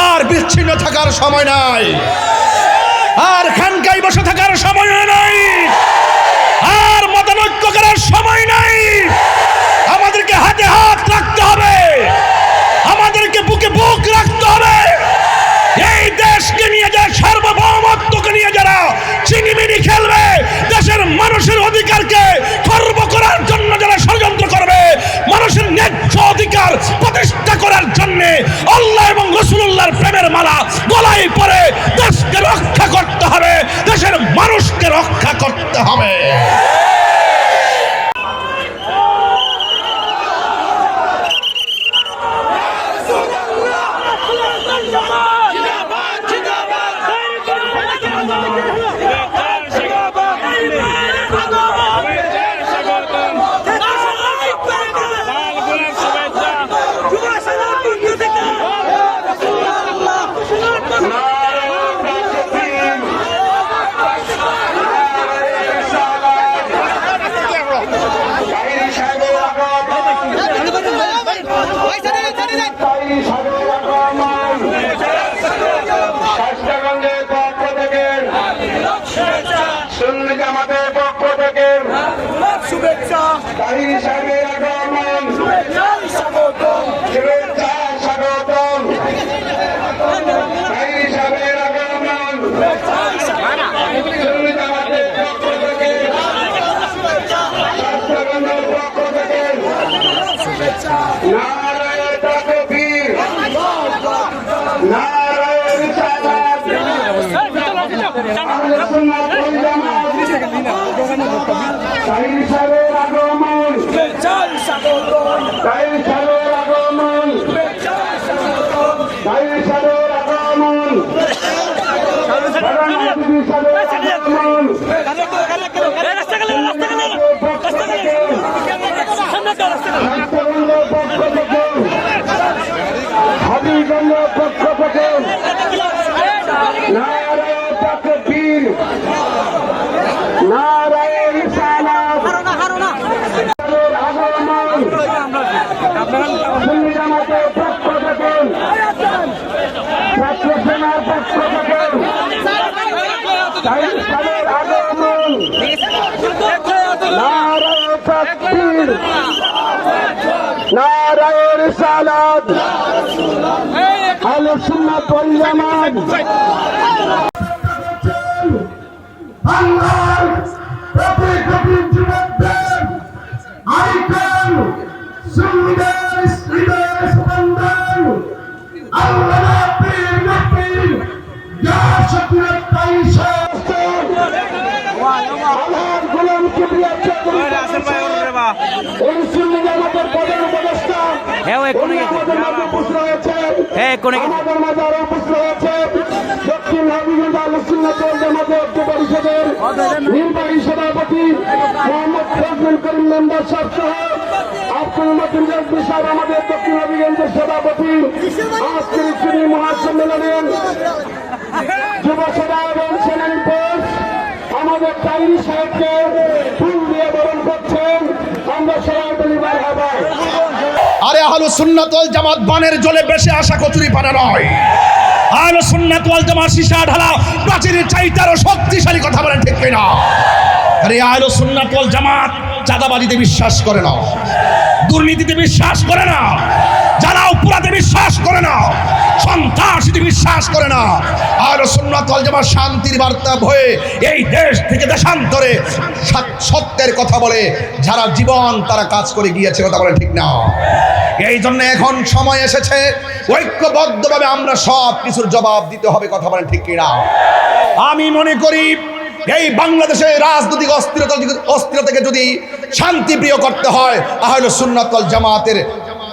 আর বিচ্ছিন্ন থাকার সময় নাই, আর খানকায় বসে থাকার সময় নাই, আর মতানৈক্য করার সময় নাই। আমাদেরকে হাতে হাত রাখতে হবে, আমাদেরকে বুকে বুক রাখতে হবে। এই দেশকে নিয়ে যারা সার্বভৌমত্বকে নিয়ে যারা চিনিমিনি খেলবে, দেশের মানুষের অধিকারকে খর্ব করার জন্য যারা ষড়যন্ত্র করবে, মানুষের ন্যায্য অধিকার প্রতিষ্ঠা করার জন্য আল্লাহ এবং রাসূলুল্লাহর প্রেমের মালা গলায় পরে দেশকে রক্ষা করতে হবে, দেশের মানুষকে রক্ষা করতে হবে। নারায়ে রিসালাত আহলে সুন্নাত ওয়াল জামাত। বাংলার প্রতি কোটি যুবকদের আইকন সুন্দের হৃদয় স্পন্দন আল্লামা পীর মুফতি ইয়া শফিউত তাইশা আমার গোলাম কিবরিয়া চৌধুরী এই সুন্নি জামাতের প্রধান উপদেষ্টা আমাদের মাঝে উপস্থিত হয়েছেন, আমাদের মাঝে আরো উপস্থিত হয়েছেন দক্ষিণ হবিগঞ্জ আহলে সুন্নাত ওয়াল জামাতের ঐক্য পরিষদের নির্বাহী সভাপতি মোহাম্মদ ফজলুল করিম মেম্বার সাহেব সহ আব্দুল মতিন রিজভী সাহেব আমাদের দক্ষিণ হবিগঞ্জের সভাপতি। আজকের সুন্নি মহাসম্মেলনের যুব সভা এবং সেনানি বোর্ড আমাদের তাইরি সাহেবকে ফুল দিয়ে বরণ করছেন। আমরা সবাই বলি মারহাবা। আরে আহলে সুন্নাত ওয়াল জামাত বানের জলে বেশি আসা কচুরি পানা নয়। আহলে সুন্নাত ওয়াল জামাত সীসা ঢালা প্রাচীরের চাইতে আরো শক্তিশালী, কথা বলেন ঠিক কিনা? আরে আহলে সুন্নাত ওয়াল জামাত চাঁদাবাজিতে বিশ্বাস করে না, দুর্নীতিতে বিশ্বাস করে না, জ্বালাও পোড়াতে বিশ্বাস করে না, সন্ত্রাসীতে বিশ্বাস করে না। আহলে সুন্নাত ওয়াল জামাত শান্তির বার্তা হয়ে এই দেশ থেকে দেশান্তরে সত্যের কথা বলে যারা জীবন তারা কাজ করে গিয়েছে, কথা বলে ঠিক না? এই জন্য এখন সময় এসেছে ঐক্যবদ্ধভাবে আমরা সব কিছুর জবাব দিতে হবে, কথা বলেন ঠিক কিনা? আমি মনে করি এই বাংলাদেশে রাজনৈতিক অস্থিরতাকে যদি শান্তিপ্রিয় করতে হয় আহলে সুন্নাত ওয়াল জামাতের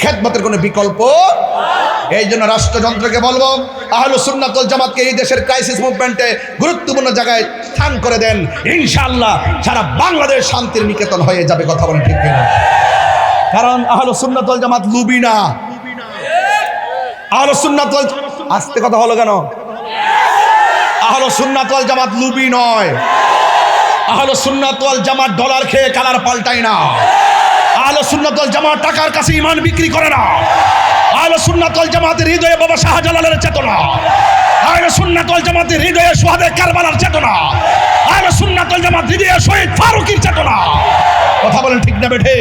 খেদমতের কোনো বিকল্প। এই জন্য রাষ্ট্রযন্ত্রকে বলবো আহলে সুন্নাত ওয়াল জামাতকে এই দেশের ক্রাইসিস মুভমেন্টে গুরুত্বপূর্ণ জায়গায় স্থান করে দেন, ইনশাআল্লাহ সারা বাংলাদেশ শান্তির নিকেতন হয়ে যাবে, কথা বলেন ঠিক কিনা? কারণ আহলে সুন্নাত ওয়াল জামাত লুবি না। আহলে সুন্নাত ওয়াল আস্তে কথা হলো কেন? আহলে সুন্নাত ওয়াল জামাত লুবি নয়। আহলে সুন্নাত ওয়াল জামাত ডলার খেয়ে কালার পাল্টায় না। আহলে সুন্নাত ওয়াল জামাত টাকার কাছে ঈমান বিক্রি করে না। আহলে সুন্নাত ওয়াল জামাতের হৃদয়ে বাবা শাহজালালের চেতনা, আহলে সুন্নাত ওয়াল জামাতের হৃদয়ে শুহাদায়ে কারবালার চেতনা, আহলে সুন্নাত ওয়াল জামাত হৃদয়ে শহীদ ফারুকীর চেতনা। কথা বলেন ঠিক না বেঠে?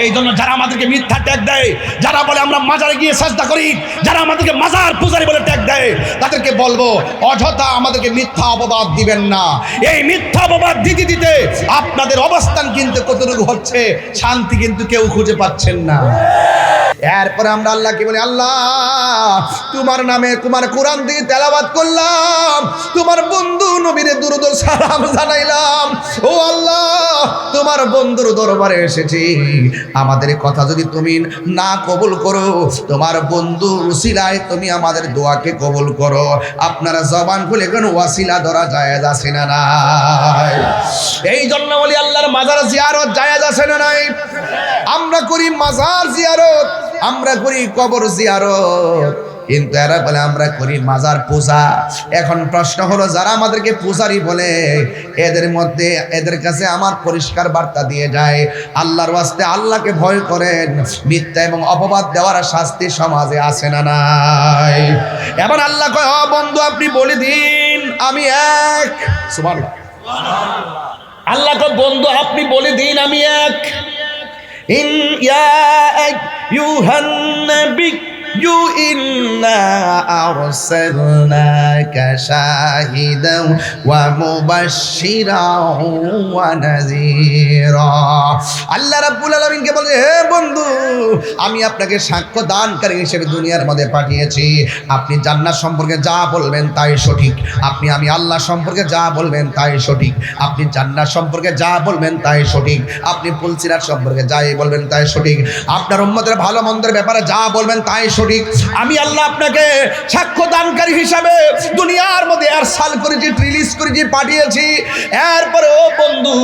এই জন্য যারা আমাদেরকে মিথ্যা ট্যাগ দেয়, যারা বলে আমরা মাজারে গিয়ে সাজদা করি, যারা আমাদেরকে মাজার পূজারি বলে ট্যাগ দেয়, তাদেরকে বলবো অযথা আমাদেরকে মিথ্যা অপবাদ দিবেন না। এই মিথ্যা অপবাদ দিতে দিতে আপনাদের অবস্থান কিন্তু কতটুকু হচ্ছে, শান্তি কিন্তু কেউ খুঁজে পাচ্ছেন না। এরপরে আমরা আল্লাহকে বলি, আল্লাহ তোমার নামে তোমার কোরআন দিয়ে তেলাওয়াত করলাম, তোমার বন্ধু নবীর দুরূদ সালাম জানাইলাম। ও আল্লাহ, তোমার বন্ধুর দরবারে এসেছি, আমাদের কথা যদি তুমি না কবুল করো, তোমার বন্ধু ওসিলায় তুমি আমাদের দোয়াকে কবুল করো। আপনারা জবান খুলে কোন ওয়াসিলা ধরা জায়েজ আছে না নাই? এই জন্য বলি আল্লাহর মাজার জিয়ারত জায়েজ আছে না নাই? আমরা করি মাজার জিয়ারত, আমরা করি কবর জিয়ারত, কিন্তু এরা বলে আমরা করি মাজার পূজা। এখন প্রশ্ন হলো, যারা আমাদেরকে পূজারি বলে, এদের মধ্যে এদের কাছে আমার পরিষ্কার বার্তা দিয়ে যায়, আল্লাহর ওয়াস্তে আল্লাহকে ভয় করেন। মিথ্যা এবং অপবাদ দেওয়ার শাস্তি সমাজে আছে না নাই? এবার আল্লাহ কয়, ও বন্ধু আপনি বলে দিন আমি এক। সুবহানাল্লাহ। আল্লাহ কয়, বন্ধু আপনি বলে দিন আমি এক। ইন ইয়া আইয়ুহান নবী ইন্না আরসালনাকা শাহিদান ওয়া মুবাশশিরান ওয়া নাযীরা। আল্লাহ রাব্বুল আলামিনকে বলে, হে বন্ধু আমি আপনাকে সাক্ষ্য দানকারী হিসেবে দুনিয়ার মধ্যে পাঠিয়েছি। আপনি জান্নাত সম্পর্কে যা বলবেন তাই সঠিক, আপনি আমি আল্লাহ সম্পর্কে যা বলবেন তাই সঠিক, আপনি জান্নাত সম্পর্কে যা বলবেন তাই সঠিক, আপনি পুলসিরাত সম্পর্কে যাই বলবেন তাই সঠিক, আপনার উম্মতের ভালো মন্দের ব্যাপারে যা বলবেন তাই সঠিক। আমি আল্লাহ আপনাকে সাক্ষ্য দানকারী হিসাবে দুনিয়ার মধ্যে আরসাল করেছি, রিলিজ করেছি, পাঠিয়েছি। এরপরে ও বন্ধু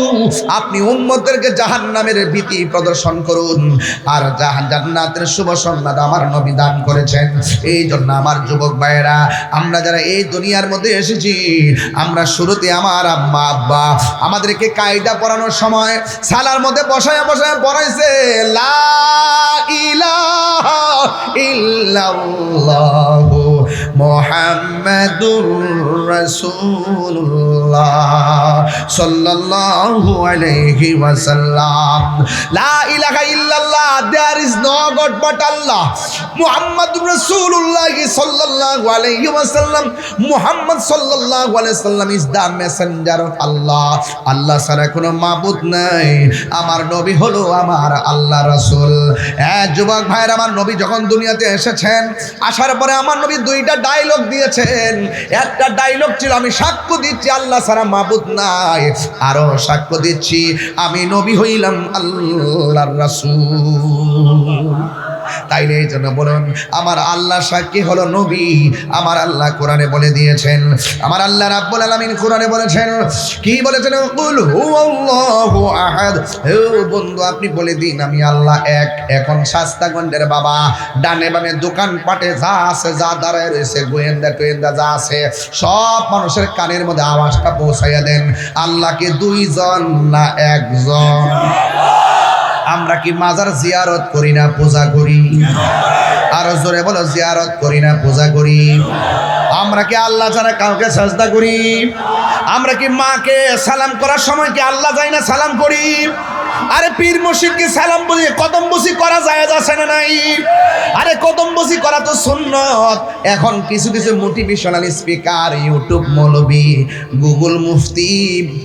আপনি উম্মতদেরকে জাহান্নামের ভীতি প্রদর্শন করুন, আর জান্নাতের শুভ সংবাদ আমার নবী দান করেছেন। এই জন্য আমার যুবক ভাইয়েরা, আমরা যারা এই দুনিয়ার মধ্যে এসেছি, আমরা শুরুতে আমার আম্মা আব্বা আমাদেরকে কায়দা পড়ানোর সময় সালার মধ্যে বসায় বসায় পড়াইছে, লা ইলাহা ইল্লাল্লাহু মুহাম্মাদুর রাসূলুল্লাহ সাল্লাল্লাহু আলাইহি ওয়াসাল্লাম। লা ইলাহা ইল্লাল্লাহ, there is no god but Allah, মুহাম্মাদুর রাসূলুল্লাহ সাল্লাল্লাহু আলাইহি ওয়াসাল্লাম, মুহাম্মদ সাল্লাল্লাহু আলাইহি ওয়াসাল্লাম is the messenger of Allah। আল্লাহ ছাড়া কোনো মাবুদ নাই, আমার নবী হলো আমার আল্লাহ রাসূল। যুবক ভাইরা, আমার নবী যখন দুনিয়াতে এসেছেন, আসার পরে আমার নবী দুইটা ডায়লগ দিয়েছেন। একটা ডায়লগ ছিল, আমি সাক্ষ্য দিচ্ছি আল্লাহ ছাড়া মাবুদ নাই, আরো সাক্ষ্য দিচ্ছি আমি নবী হইলাম আল্লাহর রাসূল। তাইলে এই জন্য বলুন, আমার আল্লাহ সাক্ষী হলো নবী। আমার আল্লাহ কোরআনে বলে দিয়েছেন, আমার আল্লাহ রাব্বুল আলামিন কোরআনে বলেছেন, কি বলেছেন? কুল হুয়াল্লাহু আহাদ। হে বন্ধু আপনি বলে দিন আমি আল্লাহ এক। এখন শাস্তাগঞ্জের বাবা ডানে বামে দোকান পাটে যা আছে, যা দাঁড়ায় রয়েছে, গোয়েন্দা টোয়েন্দা যা আছে, সব মানুষের কানের মধ্যে আওয়াজটা পৌঁছাইয়া দেন, আল্লাহকে দুইজন না একজন? আমরা কি মাজার জিয়ারত করি না পূজা করি? আরো জোরে বলো, জিয়ারত করি না পূজা করি? আমরা কি আল্লাহ ছাড়া কাউকে সাজদা করি? আমরা কি মাকে সালাম করার সময় কি আল্লাহ যাই না সালাম করি? আরে পীর মুর্শিদকে সালাম বলি, কদম বসি করা জায়েজ আছে না নাই? আরে কদম বসি করা তো সুন্নত। এখন কিছু কিছু মোটিভেশনাল স্পিকার, ইউটিউব মৌলবি, গুগল মুফতি,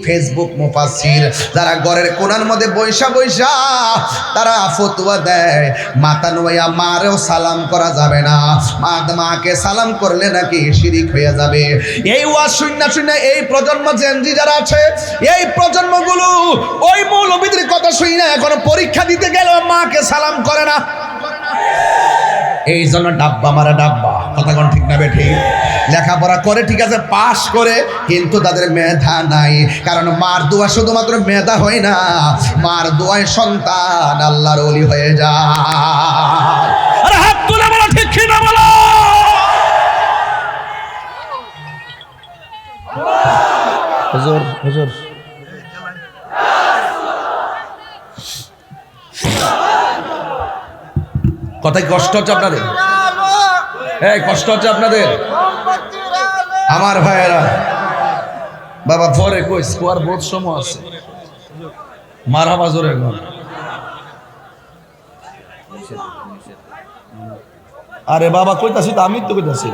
ফেসবুক মুফাসসির, যারা ঘরের কোণার মধ্যে বৈশা বৈশা তারা ফতোয়া দেয়, মাথা নোয়া মারেও সালাম করা যাবে না, মাকে সালাম করলে নাকি শিরিক হয়ে যাবে। এই ওয়াজ শুননা শুননা এই প্রজন্ম জেনজি যারা আছে, এই প্রজন্মগুলো ওই মৌলবীদের কথা শুনি না, এখন পরীক্ষা দিতে গেল মাকে সালাম করে না। এই জন্য ডাব্বা মারা ডাব্বা, কথা কোন ঠিক না বেঠি? লেখাপড়া করে ঠিক আছে, পাস করে, কিন্তু তাদের মেধা নাই। কারণ মার দোয়া শুধুমাত্র মেধা হয় না, মার দোয়ায় সন্তান আল্লাহর ওলি হয়ে যায়। আরে হাত তুলে বলো ঠিক কি না বলো? হুজুর হুজুর কথায় কষ্ট হচ্ছে আপনাদের? হ্যাঁ, কষ্ট হচ্ছে আপনাদের? আমার ভাইয়েরা, বাবা পরে কই স্কোয়ার বহুত সময় আছে, মারহাবা জোরে গো। আরে বাবা কইতাছি তো, আমি তো কইতাছি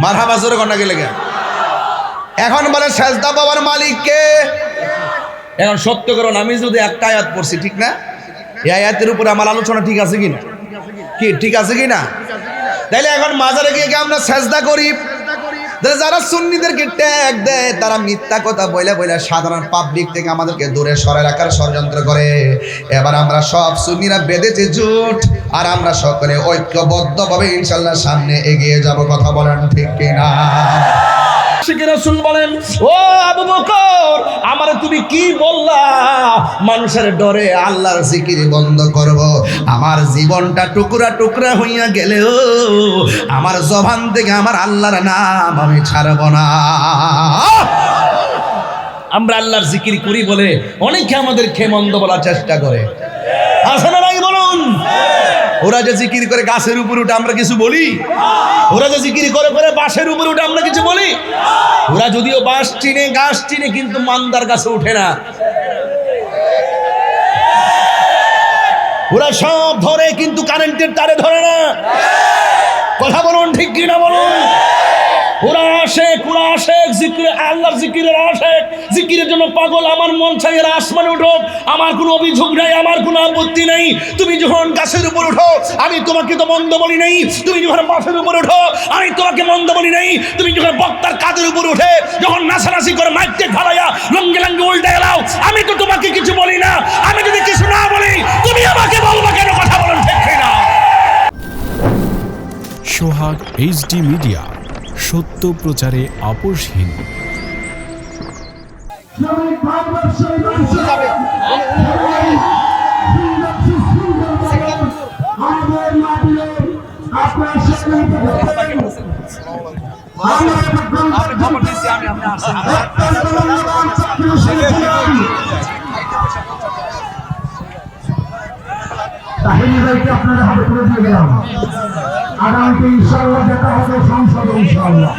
মারহাবা জোরে গন্না গেলে গে। এখন বলে সেজদা বাবার মালিক কে? এখন সত্য করুন, আমি যদি একটা আয়াত পড়ছি, ঠিক না? এই আয়াতের উপরে আমার আলোচনা ঠিক আছে কিনা? কি ঠিক আছে কিনা? তাইলে এখন মাজারে গিয়ে আমরা সেজদা করি, যারা সুন্নিদেরকে ট্যাগ দেয় তারা মিথ্যা কথা বইলা বইলা সাধারণ পাবলিক থেকে আমাদেরকে দূরে সরে রাখার ষড়যন্ত্র করে। এবার আমরা সব সুন্নিরা বেঁধেছি জোট, আর আমরা সকলে ঐক্যবদ্ধভাবে ইনশাল্লাহ সামনে এগিয়ে যাব। কথা বলেন ঠিক কিনা? রাসূল বলেন, ও আবু বকর, আমারে তুমি কি বললা মানুষের ডরে আল্লাহর জিকির বন্ধ করব? আমার জীবনটা টুকরা টুকরা হইয়া গেলেও আমার জবান থেকে আমার আল্লাহর নাম আমি ছাড়ব না। আমরা আল্লাহর জিকির করি বলে অনেকে আমাদের খেমন্দ বলার চেষ্টা করে, আছে না নাই বলুন? ওরা যে জিকির করে গাছের উপর উঠে আমরা কিছু বলি? ওরা যে জিকির করে করে বাঁশের উপর উঠে আমরা কিছু বলি? ওরা যদিও বাঁশ চিনে গাছ চিনে, কিন্তু মান্দার গাছে উঠে না। ওরা সব ধরে কিন্তু কারেন্টের তারে ধরে না। কথা বলুন ঠিক কিনা বলুন? ওরা আশেক, ওরা আশেক, জিকির আল্লাহর জিকিরের আশেক, জিকিরের জন্য পাগল। আমার মন চাই এরা আসমানে উঠো, আমার কোনো অভিযোগ নাই, আমার কোনো আপত্তি নাই। তুমি যখন গাছের উপর উঠো আমি তোমাকে তো মন্দ বলি নাই, তুমি যখন বাসের উপর উঠো আমি তোমাকে মন্দ বলি নাই, তুমি যখন বক্তার কাজের উপর উঠে যখন নাচানাচি করে মাইককে ঢালাইয়া লঙ্গে লঙ্গে উল্টে গেলাও আমি তো তোমাকে কিছু বলি না। আমি যদি কিছু না বলি তুমি আমাকে বলবা কেন? কথা বলেন ঠিক কিনা? সোহাগ এইচডি মিডিয়া, সত্য প্রচারে আপোষহীন। আপনারা হাতে করে দিয়ে গেলাম। আগামীতে ইনশাআল্লাহ দেখা হবে সংসদে ইনশাআল্লাহ।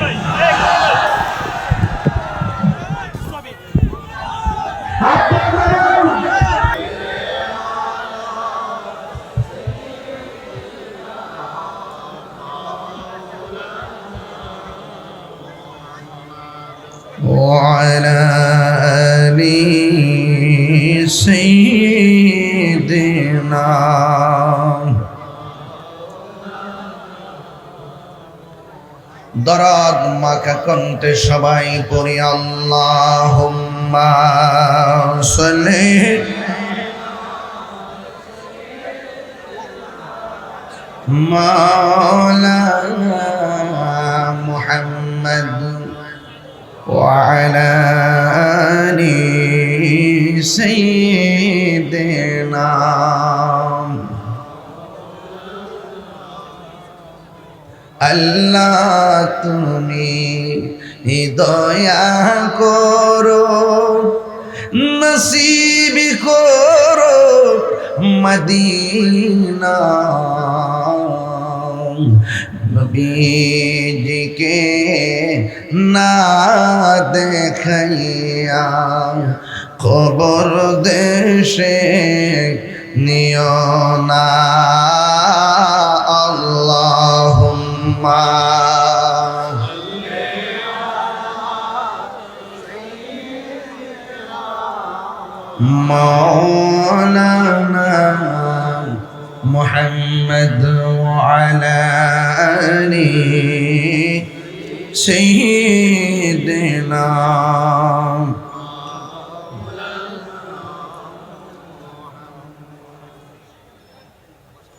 وعلى آل سيدنا দরদ মাখা কণ্ঠে সবাই পড়ি আল্লাহুম্মা সাল্লি মাওলানা মুহাম্মদ ওয়া আলা আলি সাইয়্যিদিনা। আল্লাহ তুমি দয়া করো, নসিব করো মদিনা। নবীজিকে না দেখাইয়া কবর দেশে নিও না। আল্লাহুম্মা মাওলানা মুহাম্মদ ওয়া আলা আলি সাইয়্যিদিনা।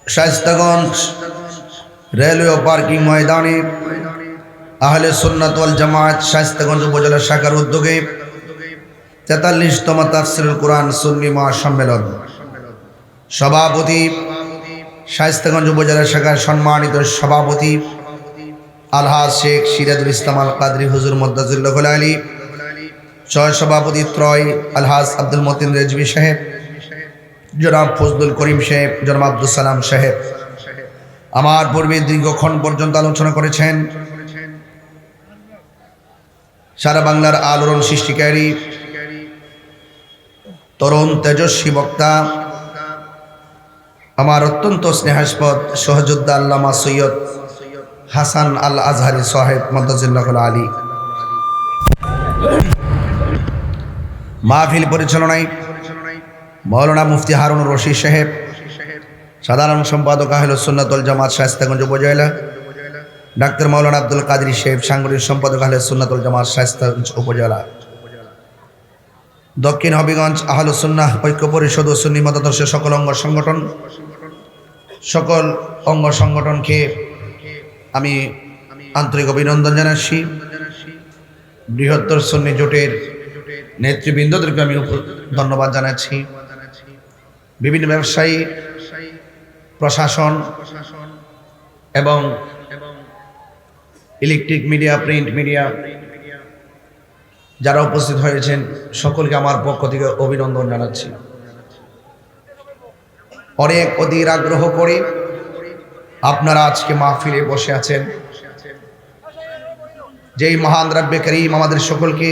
শায়েস্তাগঞ্জ রেলওয়ে পার্কিং ময়দানে আহলে সুন্নাত ওয়াল জামাত শায়েস্তাগঞ্জ উপজেলা শাখার উদ্যোগে 43তম তাফসীরুল কুরআন সুন্নি মহাসম্মেলন, সভাপতি শায়েস্তাগঞ্জ উপজেলা শাখার সম্মানিত সভাপতি আলহাজ শেখ সিরাজুল ইসলাম আল কাদরি হুজুর মদ্দাজুল্লাহ আলী, সহ সভাপতি ত্রয় আলহাজ আব্দুল মতিন রেজভী সাহেব, জনাব ফজলুল করিম সাহেব, জনাব আব্দুল সালাম সাহেব, আমার পূর্বে দীর্ঘক্ষণ পর্যন্ত আলোচনা করেছেন সারা বাংলার আলোড়ন সৃষ্টিকারী তরুণ তেজস্বী বক্তা, আমার অত্যন্ত স্নেহাস্পদ সহযোদ্ধা আল্লামা সৈয়দ হাসান আল আজহারি সাহেব মদ্দাজিল্লাহ আলী। মাহফিল পরিচালনায় মৌলানা মুফতি হারুনুর রশিদ সাহেব, সাধারণ সম্পাদক আহলে সুন্নাত ওয়াল জামাত শায়েস্তাগঞ্জ উপজেলা, ডাক্তার মৌলানা আব্দুল কাদের সাহেব, সাংগঠনিক সম্পাদক আহলে সুন্নাত ওয়াল জামাত শায়েস্তাগঞ্জ উপজেলা, দক্ষিণ হবিগঞ্জ আহলে সুন্নাহ ঐক্য পরিষদ ও সুন্নি মতাদর্শের সকল অঙ্গ সংগঠনকে আমি আন্তরিক অভিনন্দন জানাচ্ছি। বৃহত্তর সুন্নি জোটের নেতৃবৃন্দদেরকে আমি ধন্যবাদ জানাচ্ছি। বিভিন্ন ব্যবসায়ী, প্রশাসন এবং ইলেকট্রিক মিডিয়া, প্রিন্ট মিডিয়া যারা উপস্থিত হয়েছেন সকলকে আমার পক্ষ থেকে অভিনন্দন জানাচ্ছি। অনেক অধীর আগ্রহ করে আপনারা আজকে মাহফিলে বসে আছেন। যেই মহান রব্বে করিম আমাদের সকলকে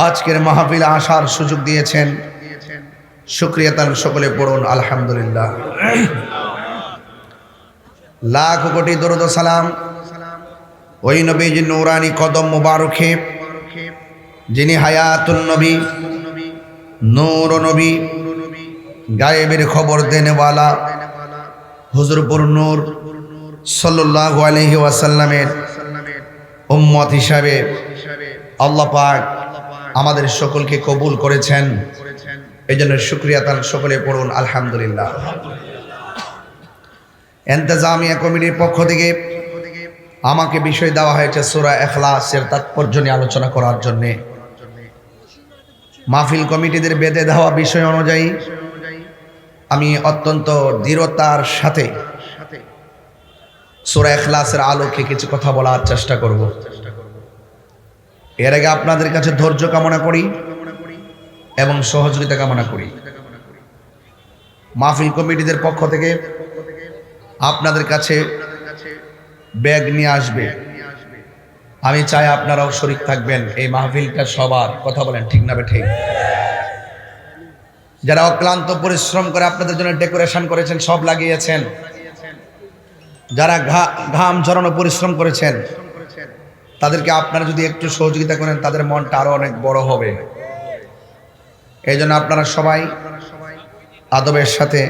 আজকের মাহফিলে আসার সুযোগ দিয়েছেন, শুকরিয়া তার সকলে পড়ুন আলহামদুলিল্লাহ। লাখ কোটি দরুদ ও সালাম ওই নবীজির নূরানি কদম মুবারকে, যিনি হায়াতুন নবী, নূর নবী, গায়েবের খবর দেনেওয়ালা হুজুরপুর নূর সাল্লাল্লাহু আলাইহি ওয়াসাল্লামের উম্মত হিসাবে আল্লাহ পাক আমাদের সকলকে কবুল করেছেন। এই জন্য শুকরিয়া তার সকলে পড়ুন আলহামদুলিল্লাহ। ইন্তেজামিয়া কমিটির পক্ষ থেকে আমাকে বিষয় দেওয়া হয়েছে সূরা ইখলাসের তাৎপর্য নিয়ে আলোচনা করার জন্য। মাহফিল কমিটিদের বেঁধে দেওয়া বিষয় অনুযায়ী আমি অত্যন্ত দৃঢ়তার সাথে সূরা ইখলাসের আলোকে কিছু কথা বলার চেষ্টা করব। এর আগে আপনাদের কাছে ধৈর্য কামনা করি এবং সহযোগিতা কামনা করি। মাহফিল কমিটিদের পক্ষ থেকে আপনাদের কাছে ব্যাগ নিয়ে আসবে। আমি চাই আপনারাও শরীক থাকবেন। এই মাহফিলটা সবার, কথা বলেন ঠিক না ঠিক? যারা অক্লান্ত পরিশ্রম করে আপনাদের জন্য ডেকোরেশন করেছেন, সব লাগিয়েছেন, যারা ঘাম ঝরানো পরিশ্রম করেছেন, তাদেরকে আপনারা যদি একটু সহযোগিতা করেন তাদের মনটা আরো অনেক বড় হবে। এই জন্য আপনারা সবাই আদবের সাথে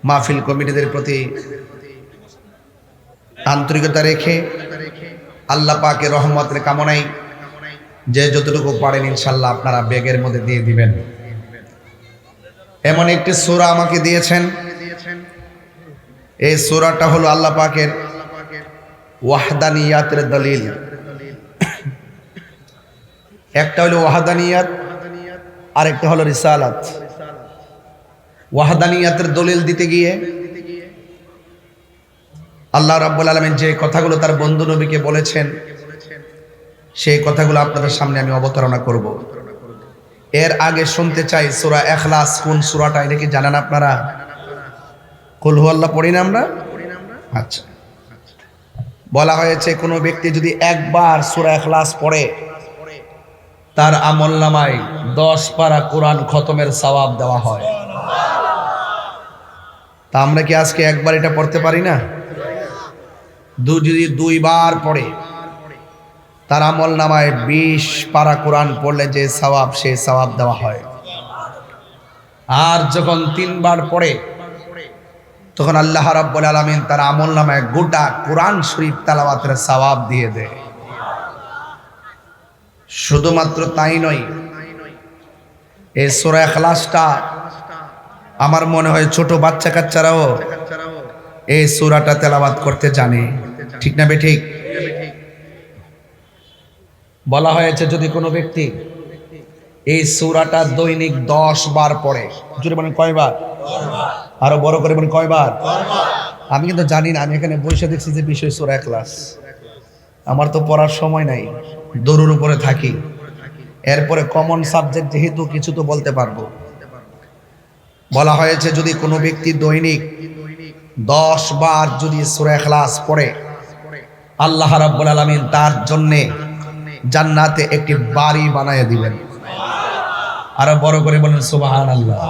মাহফিল কমিটিদের প্রতি আন্তরিকতা রেখে আল্লাহ পাকের রহমতের কামনায় যে যতটুকু পারেন ইনশাল্লাহ আপনারা ব্যাগের মধ্যে দিয়ে দিবেন। এমন একটি সূরা আমাকে দিয়েছেন, এই সূরাটা হলো আল্লাহ পাকের ওয়াহদানিয়াতের দলিল। একটা হলো ওয়াহদানিয়াত, আরেকটা হলো রিসালাত। ওয়াহদানিয়াতের দলিল দিতে গিয়ে আল্লাহ রাব্বুল আলামিন যে কথাগুলো তার বন্ধু নবীকে বলেছেন, সেই কথাগুলো আপনাদের সামনে আমি অবতারণা করব। এর আগে শুনতে চাই সূরা ইখলাস কোন সূরাটা, এটা কি জানেন আপনারা? কুল হুয়াল্লাহ পড়ি না আমরা? আচ্ছা, বলা হয়েছে কোনো ব্যক্তি যদি একবার সূরা ইখলাস পড়ে তার আমলনামায় 10 পারা কোরআন খতমের সওয়াব দেওয়া হয়। তা আমরা কি আজকে একবার এটা পড়তে পারি না? যদি 2 বার পড়ে তার আমলনামায় 20 পারা কোরআন পড়লে যে সওয়াব, সেই সওয়াব দেওয়া হয়। আর যখন 3 বার পড়ে তখন আল্লাহ রাব্বুল আলামিন তার আমলনামায় গোটা কোরআন শরীফ তেলাওয়াতের সওয়াব দিয়ে দেয়। শুধুমাত্র তাই নয়, এই সূরা ইখলাসটা আমার মনে হয় ছোট বাচ্চা কাচ্চারাও এই সূরাটা তেলাওয়াত করতে জানে, ঠিক না বেঠিক? বলা হয়েছে যদি কোনো ব্যক্তি এই সূরাটা দৈনিক 10 বার পড়ে, জুড়ে বলেন কয়বার? আরো বড় করে বলেন কয়বার? আমি কিন্তু জানি না, আমি এখানে বসে দেখছি যে বিষয় সূরা ইখলাস, আমার তো পড়ার সময় নাই, দৌড়ের উপরে থাকি। এরপরে কমন সাবজেক্ট যেহেতু কিছু তো বলতে পারবো। বলা হয়েছে যদি কোনো ব্যক্তি দৈনিক 10 বার যদি সূরা ইখলাস পড়ে আল্লাহ রাব্বুল আলামিন তার জন্য জান্নাতে একটি বাড়ি বানায় দিবেন। আরো বড় করে বলেন সুবহানাল্লাহ।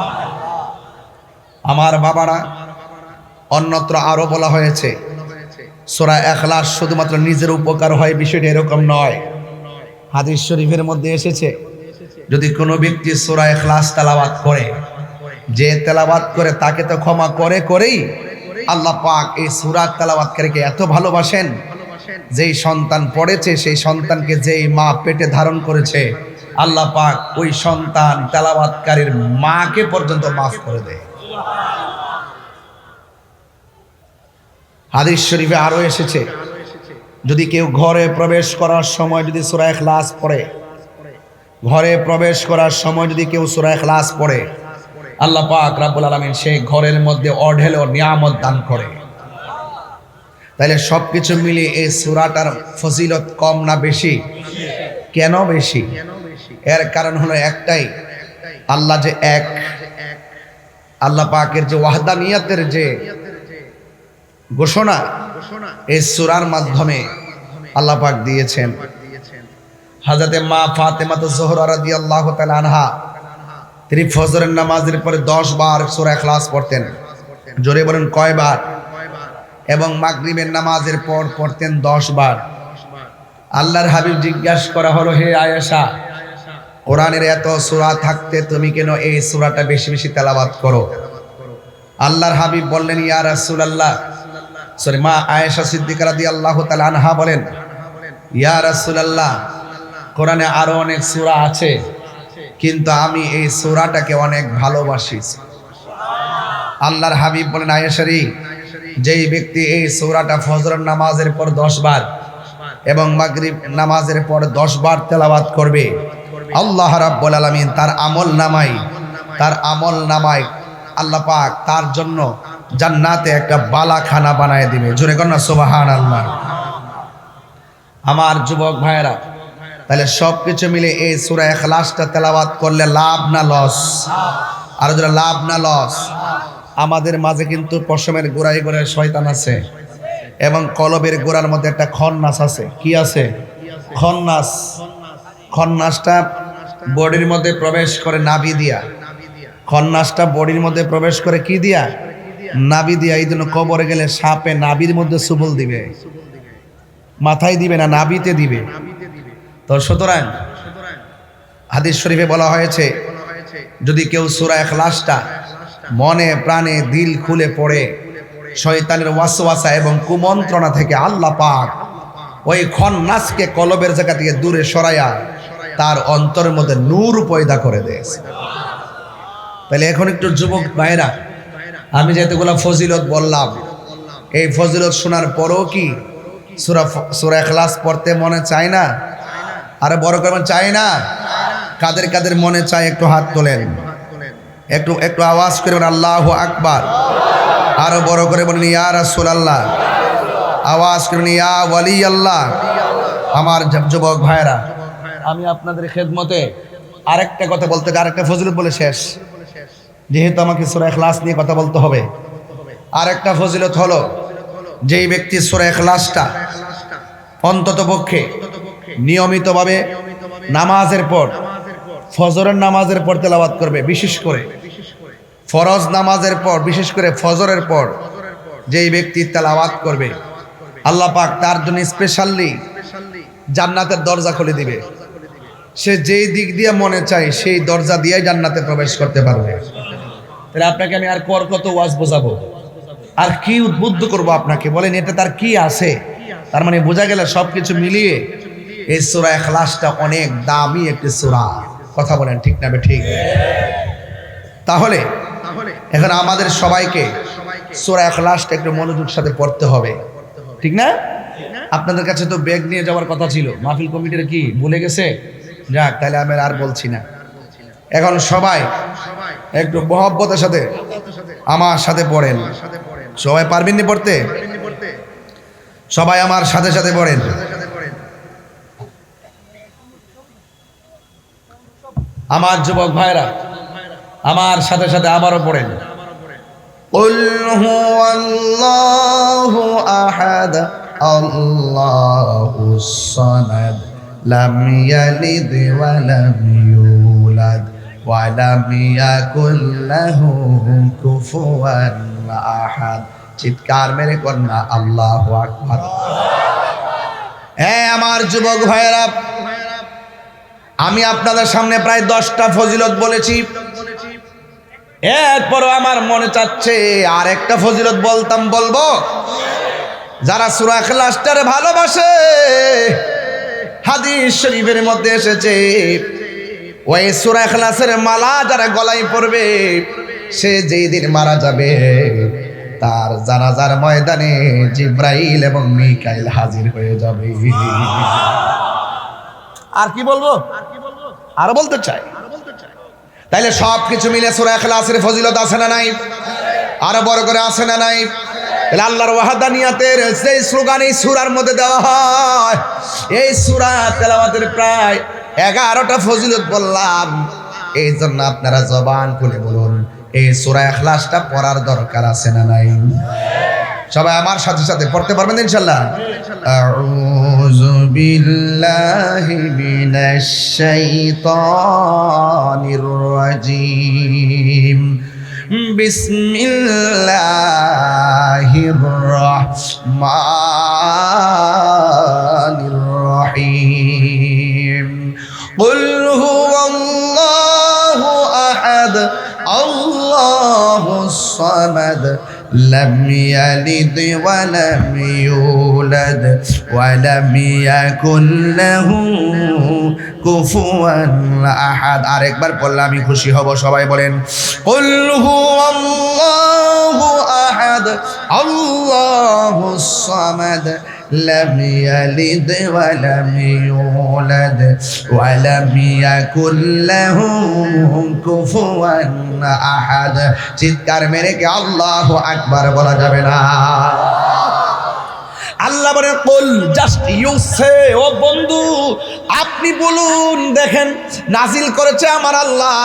আমার বাবারা, অন্যত্র আরো বলা হয়েছে সূরা ইখলাস শুধুমাত্র নিজের উপকার হয়, বিষয়টা এরকম নয়। হাদিস শরীফের মধ্যে এসেছে যদি কোনো ব্যক্তি সূরা ইখলাস তেলাওয়াত করে, যে তেলাওয়াত করে তাকে তো ক্ষমা করেই আল্লাহ পাক এই সূরা তেলাওয়াতকারীকে এত ভালোবাসেন, যেই সন্তান পড়েছে সেই সন্তানকে যেই মা পেটে ধারণ করেছে আল্লাহ পাক ওই সন্তান তেলাওয়াতকারীর মাকে পর্যন্ত মাফ করে দেয়। হাদিস শরীফে আরো এসেছে যদি কেউ ঘরে প্রবেশ করার সময় যদি সূরা ইখলাস পড়ে, ঘরে প্রবেশ করার সময় যদি কেউ সূরা ইখলাস পড়ে আল্লাহ পাক রব্বুল আলামিন সেই ঘরের মধ্যে অঢেল নিয়ামত দান করে। তাহলে সবকিছু মিলিয়ে এই সূরাটার ফজিলত কম না বেশি? কেন বেশি? এর কারণ হলো একটাই, আল্লাহ যে এক, আল্লাহ পাকের যে ওয়াহদানিয়তের যে ঘোষণা এই সূরার মাধ্যমে আল্লাহ পাক দিয়েছেন। হযরতে মা ফাতেমা যোহরা রাদিয়াল্লাহু তাআলা আনহা তিনি ফজরের নামাজের পরে 10 বার সূরা ইখলাস পড়তেন। জোরে বলেন কয়বার? এবং মাগরিবের নামাজের পর পড়তেন 10 বার। আল্লাহর হাবিব জিজ্ঞাসা করা হলো, হে আয়েশা, কোরআনের এত সূরা থাকতে তুমি কেন এই সূরাটা বেশি বেশি তেলাওয়াত করো? আল্লাহর হাবিব বললেন, ইয়া রাসূলুল্লাহ, মা আয়েশা সিদ্দিকা রাদিয়াল্লাহু তাআলা আনহা বলেন, ইয়া রাসূলুল্লাহ, কোরআনে আরো অনেক সূরা আছে কিন্তু আমি এই সূরাটাকে অনেক ভালোবাসি। আল্লাহর হাবিব বলেন, আয়েশা রে, যেই ব্যক্তি এই সূরাটা ফজরের নামাজের পর 10 বার এবং মাগরিব নামাজের পর 10 বার তেলাওয়াত করবে আল্লাহ রাব্বুল আলামিন তার আমল নামায় আল্লাহ পাক তার জন্য জান্নাতে একটা বালাখানা বানায় দিবে। জোরে কর না সুবহানাল্লাহ। আমার যুবক ভাইয়েরা, তাহলে সবকিছু মিলে এই সূরা ইখলাসটা তেলাওয়াত করলে লাভ না লস? আর যারা লাভ না লস? আমাদের মাঝে কিন্তু পশমের গোড়ায় গোড়ায় শয়তান আছে এবং কলবের গোড়ার মধ্যে একটা খন্নাস আছে। কি আছে? খন্নাস। খন্নাসটা বডির মধ্যে প্রবেশ করে নাভি দিয়া। খন্নাসটা বডির মধ্যে প্রবেশ করে কি দিয়া? নাভি দিয়া। এই জন্য কবরে গেলে সাপে নাভির মধ্যে সুবল দিবে, মাথায় দিবে না, নাভিতে দিবে। তো সুতরাং হাদিস শরীফে বলা হয়েছে যদি কেউ সূরা ইখলাসটা মনে প্রাণে দিল খুলে পড়ে শয়তানের ওয়াসওয়াসা এবং কুমন্ত্রণা থেকে আল্লাহ পাক ওই খন্নাসকে কলবের জায়গা থেকে দূরে সরাইয়া তার অন্তরের মধ্যে নূর পয়দা করে দেয়। তাহলে এখন একটু যুবক ভাইরা, আমি যেতগুলো ফজিলত বললাম এই ফজিলত শোনার পরও কি সূরা ইখলাস পড়তে মনে চায় না? আরে বড় করে চায় না? কাদের কাদের মনে চায় একটু হাত তোলেন, একটু আওয়াজ করে বলেন আল্লাহু আকবার। আরো বড় করে বলেন ইয়া রাসূলুল্লাহ। আওয়াজ করে বলেন ইয়া ওয়ালি আল্লাহ। আমার যুবক ভাইরা, আমি আপনাদের খেদমতে আরেকটা কথা বলতে, আরেকটা ফজিলত বলে শেষ, যেহেতু আমাকে সূরা ইখলাস নিয়ে কথা বলতে হবে। আরেকটা ফজিলত হলো যেই ব্যক্তি সূরা ইখলাসটা অন্তত পক্ষে নিয়মিতভাবে নামাজের পর, ফজরের নামাজের পর তেলাওয়াত করবে, বিশেষ করে ফরজ নামাজের পর, বিশেষ করে ফজরের পর যেই ব্যক্তি তেলাওয়াত করবে আল্লাহ পাক তার জন্য স্পেশালি জান্নাতের দরজা খুলে দিবে। সে যেই দিক দিয়ে মনে চায় সেই দরজা দিয়ে জান্নাতে প্রবেশ করতে পারবে। তাহলে আপনাকে আমি আর কত ওয়াজ বোঝাবো, আর কি উদ্বুদ্ধ করবো আপনাকে? বলেন এটা তার কি আছে? তার মানে বোঝা গেল সবকিছু মিলিয়ে এই সূরা ইখলাসটা অনেক দামি একটি সূরা। কথা বলেন ঠিক না? ঠিক। তাহলে এখন আমাদের সবাইকে সূরা ইখলাসটা একটু মনোযোগ সাথে পড়তে হবে, ঠিক না? আপনাদের কাছে তো ব্যাগ নিয়ে যাওয়ার কথা ছিল, মাহফিল কমিটির কি ভুলে গেছে? যাক, তাহলে আমি আর বলছি না। এখন সবাই একটু মহব্বতের সাথে আমার সাথে পড়েন। সবাই পারবেন নি পড়তে? সবাই আমার সাথে সাথে পড়েন। আমার যুবক ভাইরা আমার সাথে সাথে আবারও পড়েন। قل هو الله أحد الله الصمد لم يلد ولم يولد ولم يكن له كفوا أحد চিৎকার মেরে কন্যা আল্লাহু আকবার। হ্যাঁ আমার যুবক ভাইয়েরা, আমি আপনাদের সামনে প্রায় 10টা ফজিলত বলেছি, এরপরও আমার মনে চাচ্ছে আর একটা ফজিলত বলবো। যারা সূরা ইখলাসটারে ভালোবাসে, হাদিস শরীফের মধ্যে এসেছে ওই সূরা ইখলাসের মালা যারা গলায় পরবে, সে যেই দিন মারা যাবে তার জানাজার ময়দানে জিব্রাইল এবং মিকাইল হাজির হয়ে যাবে। আর কি বলবো, আরো বলতে চাই। তাইলে সব কিছু মিলে সূরা ইখলাসের ফজিলত আছে না নাই? আরো বড় করে আছে না নাই? তাহলে আল্লাহর ওয়াহদানিয়াতের যে স্লোগান এই সূরার মধ্যে দেওয়া হয়, এই সূরা তেলাওয়াতের প্রায় 11টা ফজিলত বললাম। এই জন্য আপনারা জবান খুলে বলুন, এই সূরা ইখলাসটা পড়ার দরকার আছে না নাই? সবাই আমার সাথে সাথে পড়তে পারবেন ইনশাআল্লাহ। আউযু বিল্লাহি মিনাশ শাইতানির রাজীম। বিসমিল্লাহির রহমানির রহিম। কুল হুয়াল্লাহু আহাদ আল্লাহুস সামাদ لم يلد ولم يولد ولم يكن له كفوا أحد। আরেকবার পড়লে আমি খুশি হব, সবাই বলেন قل هو الله أحد الله الصمد لم يلد ولم يولد ولم يكن له كفوا أحد। চিৎকার মেরে কি আল্লাহু আকবার বলা যাবে না? আল্লাহ বলে কুল, জাস্ট ইউ সে, ও বন্ধু আপনি বলুন। দেখেন নাজিল করেছে আমার আল্লাহ।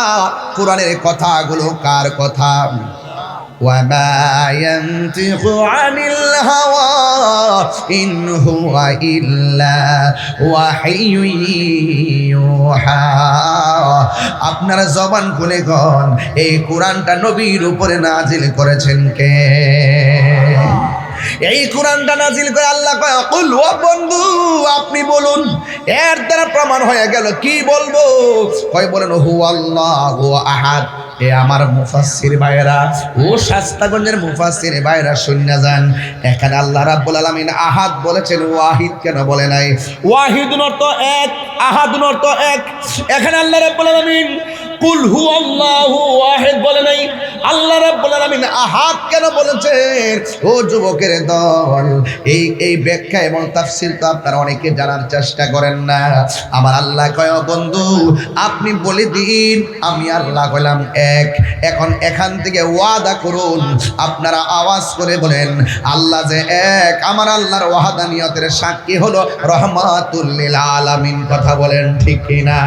কোরআনের কথাগুলো কার কথা? وما ينطق عن الهوى إن هو إلا وحي يوحى। আপনারা জবান খুলে কোন এই কোরআনটা নবীর উপরে নাজিল করেছেন কে? এই কোরআনটা নাজিল করে আল্লাহ কয় কুল, ও বন্ধু আপনি বলুন। এর দ্বারা প্রমাণ হয়ে গেল কি বলবো? কয় বলেন হুয়াল্লাহু আহাদ। এ আমার মুফাসসির ভাইরা ও শাস্তাগঞ্জের মুফাসসির ভাইরা শুনে যান, এখানে আল্লাহ রাব্বুল আলামিন আহাদ বলেছেন, ওয়াহিদ কেন বলে নাই? ওয়াহিদুন অর্থ এক, আহাদুন অর্থ এক। এখানে আল্লাহ রাব্বুল আলামিন কুল হুয়াল্লাহু ওয়াহিদ বলে নাই, আল্লাহ রাব্বুল আলামিন আহাদ কেন বলেছেন? ও যুবকের দল, এই ব্যাখ্যা এবং তাফসীর তো আপনারা অনেকে জানার চেষ্টা করেন না। আমার আল্লাহ কয় বন্ধু আপনি বলে দিন আমি আল্লাহ কইলাম এক। এখন এখান থেকে ওয়াদা করুন, আপনারা আওয়াজ করে বলেন আল্লাহ যে এক। আমার আল্লাহর ওয়াহদানিয়তের সাক্ষী হলো রহমাতুল লিল আলামিন। কথা বলেন ঠিক কিনা?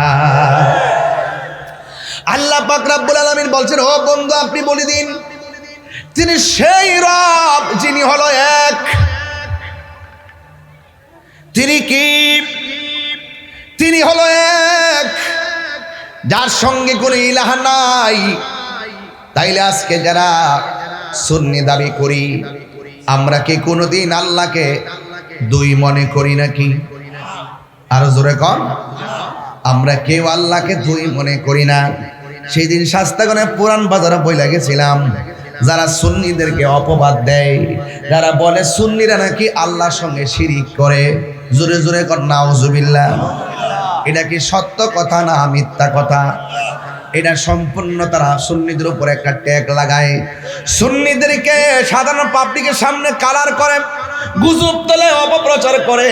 আল্লাহ পাক রব্বুল আলামিন বলছেন ও বন্ধু আপনি বলে দিন তিনি সেই রব যিনি হলো এক। তিনি কি? তিনি হলো এক, যার সঙ্গে কোনো ইলাহ নাই। তাইলে আজকে যারা সুন্নি দাবি করি, আমরা কি কোনোদিন আল্লাহকে দুই মনে করি নাকি? আরো জোরে কর, আমরা কেউ আল্লাহকে দুই মনে করি না। সেই দিন শাস্তাগণে পুরান বাজারে বইলা গেছিলাম, যারা সুন্নিদেরকে অপবাদ দেয়, যারা বলে সুন্নিরা নাকি আল্লাহর সঙ্গে শিরিক করে, জোরে জোরে কর নাউজুবিল্লাহ। এটা কি সত্য কথা না মিথ্যা কথা? এটা সম্পূর্ণ তারা সুন্নিদের উপর একটা ট্যাগ লাগায়, সুন্নিদেরকে সাধারণ পাবলিকের সামনে কালার করে, গুজব তোলে, অপপ্রচার করে।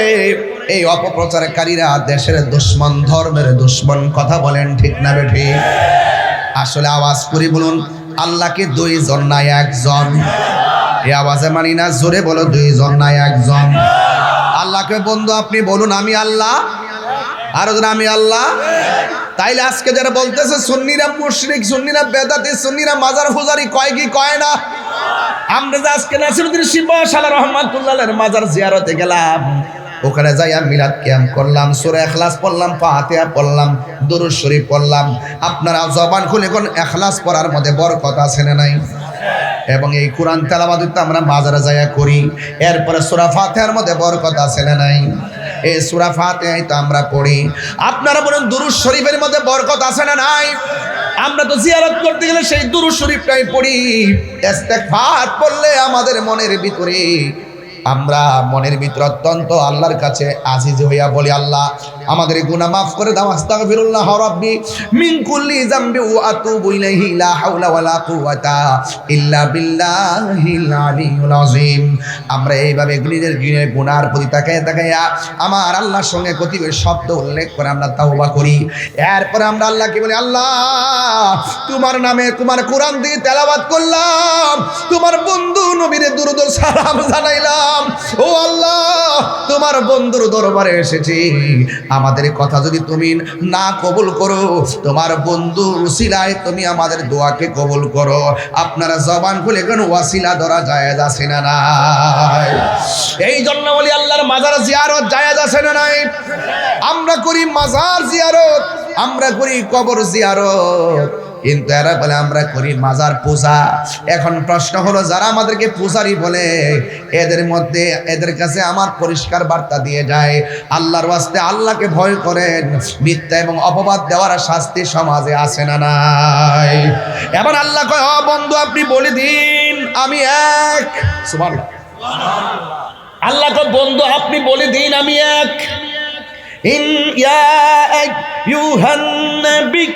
এই অপপ্রচারকারীরা দেশের দুশ্মন, ধর্মের দুশ্মন। কথা বলেন ঠিক না বেঠি? আসলে আওয়াজ করে বলুন আল্লাহকে দুইজন না একজন? এই আওয়াজে মানি না, জোরে বলো দুইজন না একজন? আল্লাহকে বন্ধু আপনি বলুন আমি আল্লাহ, আর আমি আল্লাহ। তাইলে আজকে যারা বলতেছে সুন্নিরা মুশরিক, সুন্নিরা বেদাতি, সুন্নিরা মাজার ফুজারি, কয় কি কয় না? আমরা যে আজকে নাসিরউদ্দিন শিবশালা রহমাতুল্লাহের মাজার জিয়ারতে গেলাম, ওখানে যাইয়া মিলাদ কিয়াম করলাম, সূরা ইখলাস পড়লাম, ফাতিহা পড়লাম, দুরূদ শরীফ পড়লাম। আপনারা জবান খুলে কোন ইখলাস পড়ার মধ্যে বরকত আছে না নাই? এবং এই কোরআন তেলাওয়াত তো আমরা মাজারে যাইয়া করি, এরপরে সূরা ফাতিহার মধ্যে বরকত আছে না নাই? এই সূরা ফাতিহাই তো আমরা পড়ি। আপনারা বলেন দুরূদ শরীফের মধ্যে বরকত আছে না নাই? আমরা তো জিয়ারত করতে গেলে সেই দুরূদ শরীফটাই পড়ি। ইস্তেগফার পড়লে আমাদের মনের ভিতরে, আমরা মনের ভিতরে অত্যন্ত আল্লাহর কাছে আজিজ হইয়া বলি, আল্লাহ আমাদের গুনাহ মাফ করে দাও, আস্তাগফিরুল্লাহ রাব্বি মিন কুল্লি যামবি ওয়া আতুবু ইলাইহি, লা হাওলা ওয়ালা কুওয়াতা ইল্লা বিল্লাহিল আলিয়্যিল আযীম। আমরা এইভাবে নিজের গুনার প্রতি তাকাইয়া আমার আল্লাহর সঙ্গে কতিপয় শব্দ উল্লেখ করে আমরা তাওবা করি। এরপরে আমরা আল্লাহকে বলি, আল্লাহ তোমার নামে তোমার কোরআন দিয়ে তেলাওয়াত করলাম, তোমার বন্ধু নবীরে দুরূদ ও সালাম জানাইলাম। ও আল্লাহ, তোমার বন্ধুর দরবারে এসেছি, আমাদের কথা যদি তুমি না কবুল করো, তোমার বন্ধুর উসিলায় তুমি আমাদের দোয়াকে কবুল করো। আপনারা জবান খুলে কোন ওয়াসিলা ধরা জায়েজ আছে না নাই? এই জন্য বলি আল্লাহর মাজার জিয়ারত জায়েজ আছে না নাই? আমরা করি মাজার জিয়ারত, আমরা করি কবর জিয়ারত, কিন্তু এরা বলে আমরা করি মাজার পূজা। এখন প্রশ্ন হলো, যারা আমাদেরকে পূজারি বলে, এদের কাছে আমার পরিষ্কার বার্তা দিয়ে যায়, আল্লাহর ওয়াস্তে আল্লাহকে ভয় করেন। মিথ্যা এবং অপবাদ দেওয়ার শাস্তি সমাজে আছে না নাই? এবার আল্লাহ কয়, ও বন্ধু আপনি বলে দিন আমি এক। সুবহানাল্লাহ। আল্লাহ কয়, বন্ধু আপনি বলে দিন আমি এক। ইন ইয়া আইয়ুহান নবী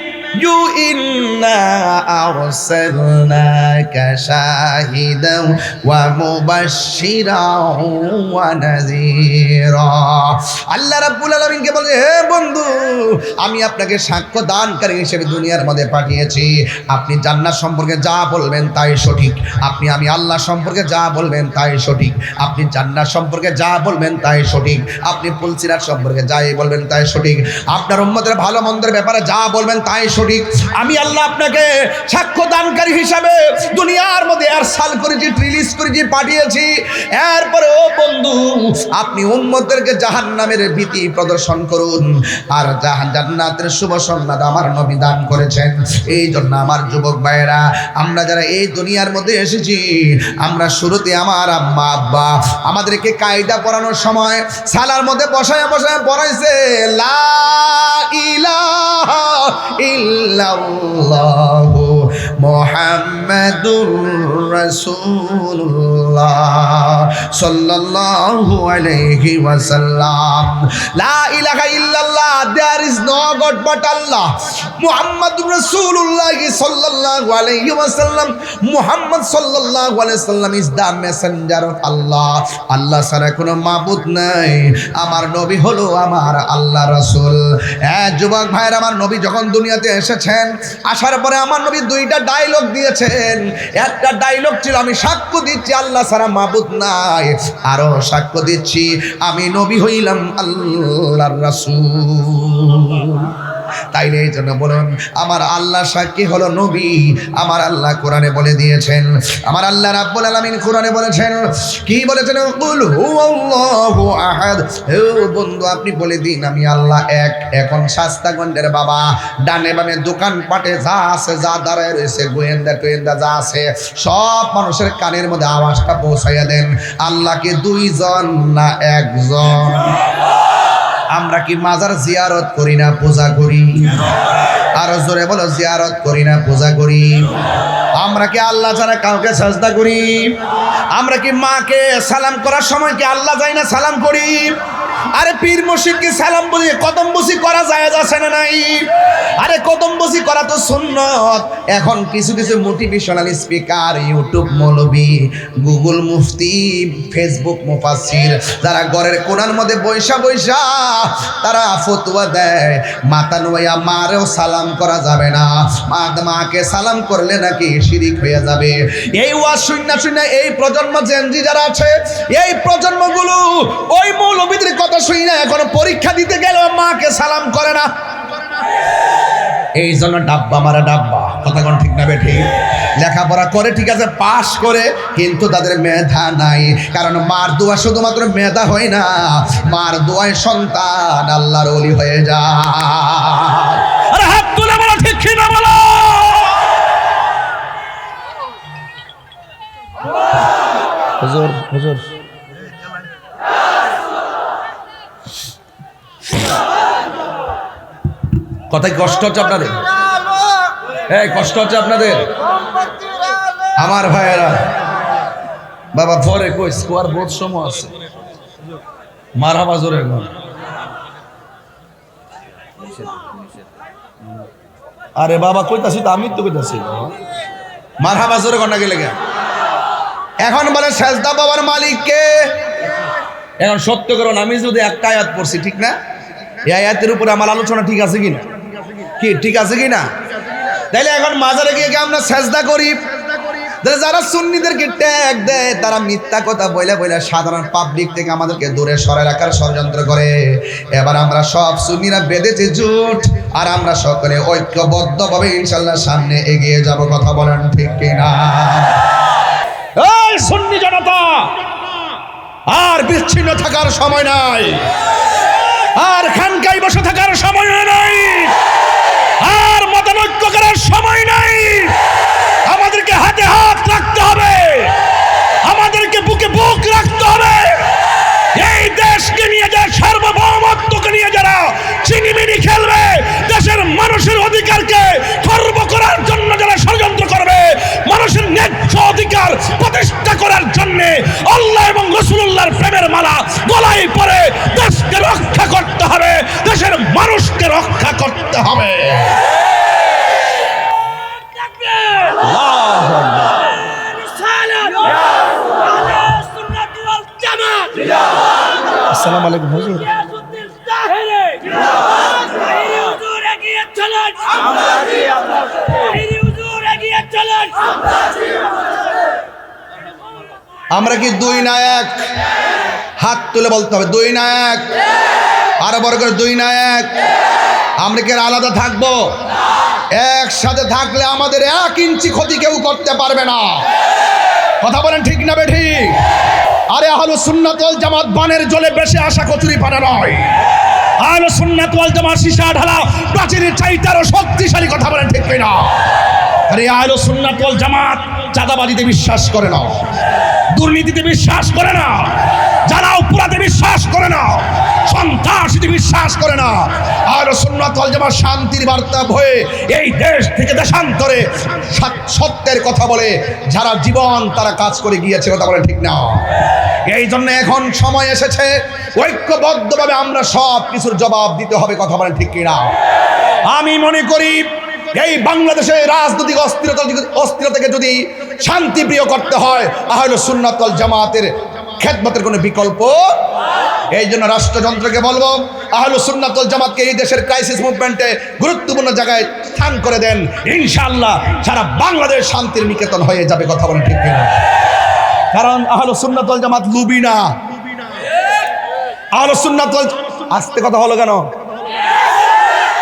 ইন্না আরসালনাকা শাহিদাও ওয়া মুবাশশিরাও ওয়া নাযীরা। আল্লাহ রাব্বুল আলামিনকে বলে, হে বন্ধু আমি আপনাকে সাক্ষ্য দানকারী হিসেবে দুনিয়ার মধ্যে পাঠিয়েছি। আপনি জান্নাত সম্পর্কে যা বলবেন তাই সঠিক, আমি আল্লাহ সম্পর্কে যা বলবেন তাই সঠিক, আপনি জান্নাত সম্পর্কে যা বলবেন তাই সঠিক, আপনি পুলসিরাত সম্পর্কে যাই বলবেন তাই সঠিক, আপনার উম্মতের ভালো মন্দের ব্যাপারে যা বলবেন তাই সঠিক। আমি আল্লাহ আপনাকে সাক্ষ্য দানকারী হিসাবে দুনিয়ার মধ্যে আরসাল করেছি, রিলিজ করেছি, পাঠিয়েছি। এরপরে ও বন্ধু আপনি উম্মতদেরকে জাহান্নামের ভীতি প্রদর্শন করুন, আর জান্নাতের শুভ সংবাদ আমার নবী দান করেছেন। এই জন্য আমার যুবক ভাইয়েরা, আমরা যারা এই দুনিয়ার মধ্যে এসেছি, আমরা শুরুতে আমার আম্মা আব্বা আমাদেরকে কায়দা পড়ানোর সময় সালার মধ্যে বসায় পড়াইছে, লা ইলাহা ইল্লাল্লাহু মুহাম্মাদুর রাসূলুল্লাহ সাল্লাল্লাহু আলাইহি ওয়াসাল্লাম। লা ইলাহা ইল্লাল্লাহ, there is no god but Allah. মুহাম্মাদুর রাসূলুল্লাহ সাল্লাল্লাহু আলাইহি ওয়াসাল্লাম, মুহাম্মদ সাল্লাল্লাহু আলাইহি ওয়াসাল্লাম is the messenger of Allah. আল্লাহ ছাড়া কোনো মাবুদ নাই, আমার নবী হলো আমার আল্লাহ রাসূল। যুবক ভাইরা, আমার নবী যখন দুনিয়াতে এসেছেন, আসার পরে আমার নবী দুইটা ডায়লগ দিয়েছেন। একটা ডায়লগ ছিল, আমি সাক্ষ্য দিচ্ছি আল্লাহ ছাড়া মাবুদ নাই, আরো সাক্ষ্য দিচ্ছি আমি নবী হইলাম আল্লাহর রাসূল। তাইলে এই জন্য বলুন, আমার আল্লাহ সাক্ষী হলো নবী। আমার আল্লাহ কোরআনে বলে দিয়েছেন, আমার আল্লাহ রাব্বুল আলামিন কোরআনে বলেছেন, কি বলেছেন? কুল হুয়াল্লাহু আহাদ। হে বন্ধু আপনি বলে দিন আমি আল্লাহ এক। এখন শাস্তা গন্ডের বাবা, ডানে বামে দোকান পাটে যা আছে, যা দাঁড়ায় রয়েছে, গোয়েন্দা টোয়েন্দা যা আছে, সব মানুষের কানের মধ্যে আওয়াজটা পৌঁছাইয়া দেন, আল্লাহকে দুইজন না একজন? আমরা কি মাজার জিয়ারত করি না পূজা করি? আরো জোরে বলো, জিয়ারত করি না পূজা করি? আমরা কি আল্লাহ ছাড়া কাউকে সাজদা করি? আমরা কি মাকে সালাম করার সময় কি আল্লাহ যাই না সালাম করি? আরে পীর মুর্শিদকে সালাম বলি, কদম বসি করা জায়েজ আছে না নাই? আরে কদম বসি করা তো সুন্নত। এখন কিছু মোটিভেশনাল স্পিকার, ইউটিউব মৌলবী, গুগল মুফতি, ফেসবুক মুফাসসির, যারা ঘরের কোণার মধ্যে বৈশা তারা ফতোয়া দেয়, মাথা নুয়াইয়া মারেও সালাম করা যাবে না, মাকে সালাম করলে নাকি শিরিক হয়ে যাবে। এই ওয়াজ শুনে এই প্রজন্ম জেনজি যারা আছে, এই প্রজন্মগুলো ওই মৌলবীদের কথা শুনি না, এখন পরীক্ষা দিতে গেলেও মাকে সালাম করে না। এই জন্য ডাব্বা মারা ডাব্বা, কথা কোন ঠিক না বেঠিক? লেখাপড়া করে ঠিক আছে, পাশ করে, কিন্তু তাদের মেধা নাই। কারণ মার দোয়া শুধুমাত্র মেধা হয় না, মার দোয়ায় সন্তান আল্লাহর ওলি হয়ে যায়। আরে হাত তুলে বলো ঠিক কি না বলো। হুজুর হুজুর কথায় কষ্ট হচ্ছে আপনাদের? এই কষ্ট হচ্ছে আপনাদের? আমার ভাইয়েরা বাবা পরে কই স্কোয়ার বোধ সময় আছে, মারহাবা জোরে গো। আরে বাবা কইতাছি তো, আমি তো কইতাছি মারহাবা জোরে গন্না গেলে গে। এখন বলে সেজদা বাবার মালিক কে? এখন সত্য করুন, আমি যদি একটা আয়াত পড়ছি ঠিক না, এই আয়াতের উপরে আমার আলোচনা ঠিক আছে কিনা? কি ঠিক আছে কিনা? তাইলে এখন মাজারে গিয়ে আমরা সেজদা করি, যারা সুন্নিদেরকে ট্যাগ দেয় তারা মিথ্যা কথা বইলা বইলা সাধারণ পাবলিক থেকে আমাদেরকে দূরে সরায় রাখার ষড়যন্ত্র করে। এবার আমরা সব সুন্নিরা বেঁধেছি জোট, আর আমরা সকলে ঐক্যবদ্ধভাবে ইনশাল্লাহ সামনে এগিয়ে যাব। কথা বলেন ঠিক কিনা? এই সুন্নি জনতা, আর বিচ্ছিন্ন থাকার সময় নাই, আর খানকায় বসে থাকার সময় নাই, আর মতানৈক্য করার সময় নাই। আমাদেরকে হাতে হাত রাখতে হবে, আমাদেরকে বুকে বুক রাখতে হবে। এই দেশকে নিয়ে যারা সার্বভৌমত্বকে নিয়ে যারা চিনিমিনি খেলবে, দেশের মানুষের অধিকারকে খর্ব করার জন্য যারা ষড়যন্ত্র করবে, মানুষের ন্যায্য অধিকার প্রতিষ্ঠা করার জন্য আল্লাহ এবং রাসূলুল্লাহর প্রেমের মালা গলায় পরে দেশকে রক্ষা করতে হবে, দেশের মানুষকে রক্ষা করতে হবে। আসসালামু আলাইকুম হুজুর। আমরা কি দুই না এক? হাত তুলে বলতে হবে দুই না এক। আরো বড় করে দুই না এক। আমরা কি আলাদা থাকবো? একসাথে থাকলে আমাদের 1 ইঞ্চি ক্ষতি কেউ করতে পারবে না। কথা বলেন ঠিক না বেঠিক? আরে আহলুস সুন্নাত ওয়াল জামাত বানের জলে বেশি আসা কচুরি পানা নয়। আহলুস সুন্নাত ওয়াল জামাত সীসা ঢালা প্রাচীরের চাইতে আরো শক্তিশালী। কথা বলেন ঠিক না? আরে আহলুস সুন্নাত ওয়াল জামাত চাঁদাবাজিতে বিশ্বাস করে না, দুর্নীতিতে বিশ্বাস করে না, যারা অপরাধে বিশ্বাস করে না, সন্ত্রাসীতে বিশ্বাস করে না। আহলুস সুন্নাত ওয়াল জামাত শান্তির বার্তা হয়ে এই দেশ থেকে দেশান্তরে সত্যের কথা বলে যারা জীবন তারা কাজ করে গিয়েছে। কথা বলে ঠিক না? এই জন্য এখন সময় এসেছে ঐক্যবদ্ধভাবে আমরা সব কিছুর জবাব দিতে হবে। কথা বলে ঠিক কিনা? আমি মনে করি এই বাংলাদেশের রাজনৈতিক অস্থিরতাকে যদি শান্তিপ্রিয় করতে হয়, আহলুস সুন্নাত ওয়াল জামাতের খেদমতের কোনো বিকল্প। এই জন্য রাষ্ট্রযন্ত্রকে বলবো, আহলুস সুন্নাত ওয়াল জামাতকে এই দেশের ক্রাইসিস মুভমেন্টে গুরুত্বপূর্ণ জায়গায় স্থান করে দেন। ইনশাআল্লাহ সারা বাংলাদেশ শান্তির নিকেতন হয়ে যাবে। কথা বলেন ঠিক কিনা? কারণ আহলুস সুন্নাত ওয়াল জামাত লুবি না। আহলুস সুন্নাত ওয়াল, আস্তে কথা হলো কেন?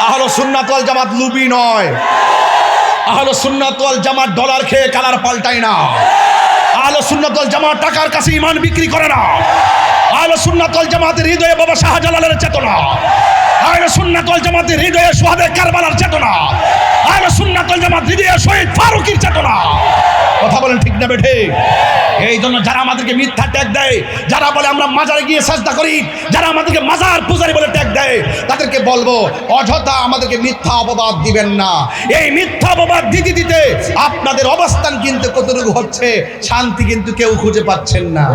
আহলুস সুন্নাত ওয়াল জামাত লুবি নয়। আহলুস সুন্নাত ওয়াল জামাত ডলার খেয়ে কালার পাল্টায় না। আহলুস সুন্নাত ওয়াল জামাত টাকার কাছে ঈমান বিক্রি করে না। আহলুস সুন্নাত ওয়াল জামাতের হৃদয়ে বাবা শাহজালালের চেতনা, আহলুস সুন্নাত ওয়াল জামাতের হৃদয়ে শুহাদায়ে কারবালার চেতনা, আহলুস সুন্নাত ওয়াল জামাত হৃদয়ে শহীদ ফারুকীর চেতনা। কথা বলেন ঠিক না বেঠে? এই জন্য যারা আমাদেরকে মিথ্যা ট্যাগ দেয়, যারা বলে আমরা মাজারে গিয়ে সাজদা করি, যারা আমাদেরকে মাজার পূজারি বলে ট্যাগ দেয়, তাদেরকে বলবো অযথা আমাদেরকে মিথ্যা অপবাদ দিবেন না। এই মিথ্যা অপবাদ দিতে দিতে আপনাদের অবস্থান কিন্তু কতটুকু হচ্ছে, শান্তি কিন্তু কেউ খুঁজে পাচ্ছেন না।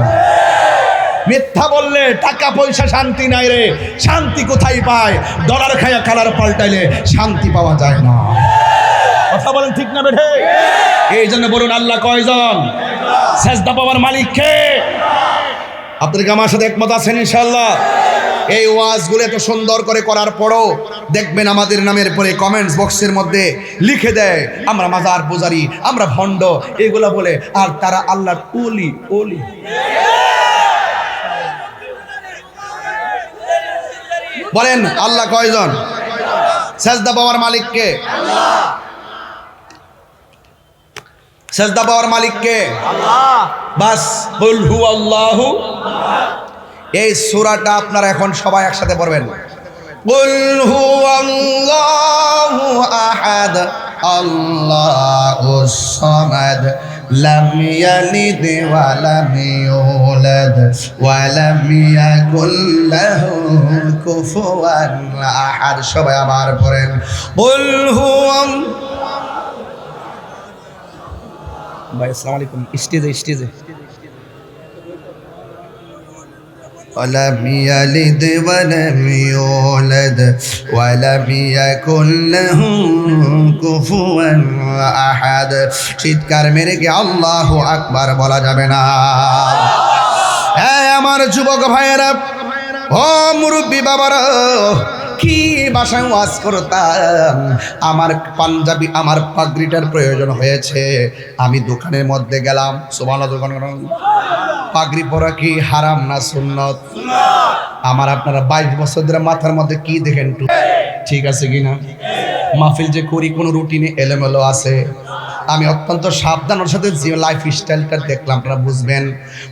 মিথ্যা বললে টাকা পয়সা শান্তি নাই রে, শান্তি কোথায় পায়? ডলার খায়া কালার পাল্টাইলে শান্তি পাওয়া যায় না। কথা বলেন ঠিক না বেঠে? এই জন্য বলুন আল্লাহ কয়জন? সেজদা পাওয়ার মালিক কে? আপনাদের কি আমার সাথে একমত আছেন ইনশাআল্লাহ? এই ওয়াজগুলো এত সুন্দর করে করার পরও দেখবেন আমাদের নামের পরে কমেন্টস বক্সের মধ্যে লিখে দেয় আমরা মাজার পূজারি, আমরা ভণ্ড, এগুলা বলে। আর তারা আল্লাহর ওলি। ওলি বলেন আল্লাহ কয়জন? সেজদা পাওয়ার মালিক কে? সেজদা পাওয়ার মালিক কে? আল্লাহ। বাস কুল হুয়াল্লাহু। এই সূরাটা আপনারা এখন সবাই একসাথে পড়বেন। কুল হুয়াল্লাহু আহাদ আল্লাহুস সামাদ লাম ইয়ালিদ ওয়া লাম ইউলাদ ওয়া লাম ইয়াকুল লাহু কুফুয়ান আহাদ। সবাই আবার পড়েন কুল হুয়াল। ভাই আসসালামু আলাইকুম। স্টেজে ولم يلد ولم يولد ولم يكن له كفوا احد। চিৎকার মেরে কি আল্লাহু আকবার বলা যাবে না? হ্যাঁ আমার যুবক ভাইয়েরা, ও মুরব্বী বাবারা, কি ভাষায় ওয়াজ করতাম। আমার পাঞ্জাবি, আমার পাগড়িটার প্রয়োজন হয়েছে। আমি দোকানের মধ্যে গেলাম। সুবহানাল্লাহ। দোকান পাগড়ি পরা কি হারাম না সুন্নত? আমার আপনারা 22 বছর ধরে মাথার মধ্যে কি দেখেন ঠিক আছে কিনা? মাহফিল যে করি কোনো রুটিনে এলোমেলো আছে। আমি অত্যন্ত সাবধানের সাথে যে লাইফ স্টাইলটা দেখলাম আপনারা বুঝবেন।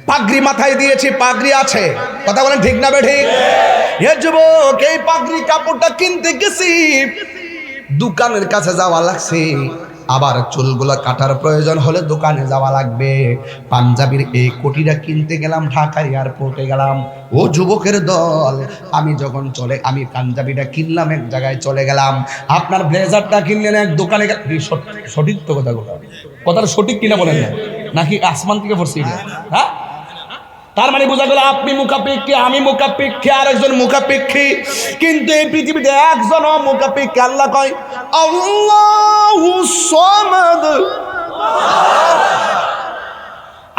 পাগড়ি মাথায় দিয়েছি, পাগড়ি আছে, কথা বলেন ঠিক না বে ঠিক? এ যুবক, এই পাগড়ি কাপড়টা কিনতে গেছি, দোকানের কাছে যাওয়া লাগছে। আবার চুলগুলো কাটার প্রয়োজন হলে দোকানে যাওয়া লাগবে। পাঞ্জাবির এই কোটিটা কিনতে গেলাম, ঢাকা এয়ারপোর্টে গেলাম। ও যুবকের দল, আমি পাঞ্জাবিটা কিনলাম, এক জায়গায় চলে গেলাম। আপনার ব্লেজারটা কিনলেন এক দোকানে। সঠিক তো কথাটা সঠিক কিনা বলেন না, নাকি আসমান থেকে পড়ছি? হ্যাঁ, তার মানে বোঝা গেল আপনি মুখাপেক্ষী, আমি মুখাপেক্ষী, আর একজন মুখাপেক্ষী। কিন্তু এই পৃথিবীতে একজন মুখাপেক্ষী। আল্লাহ কয় আল্লাহুস সামাদ।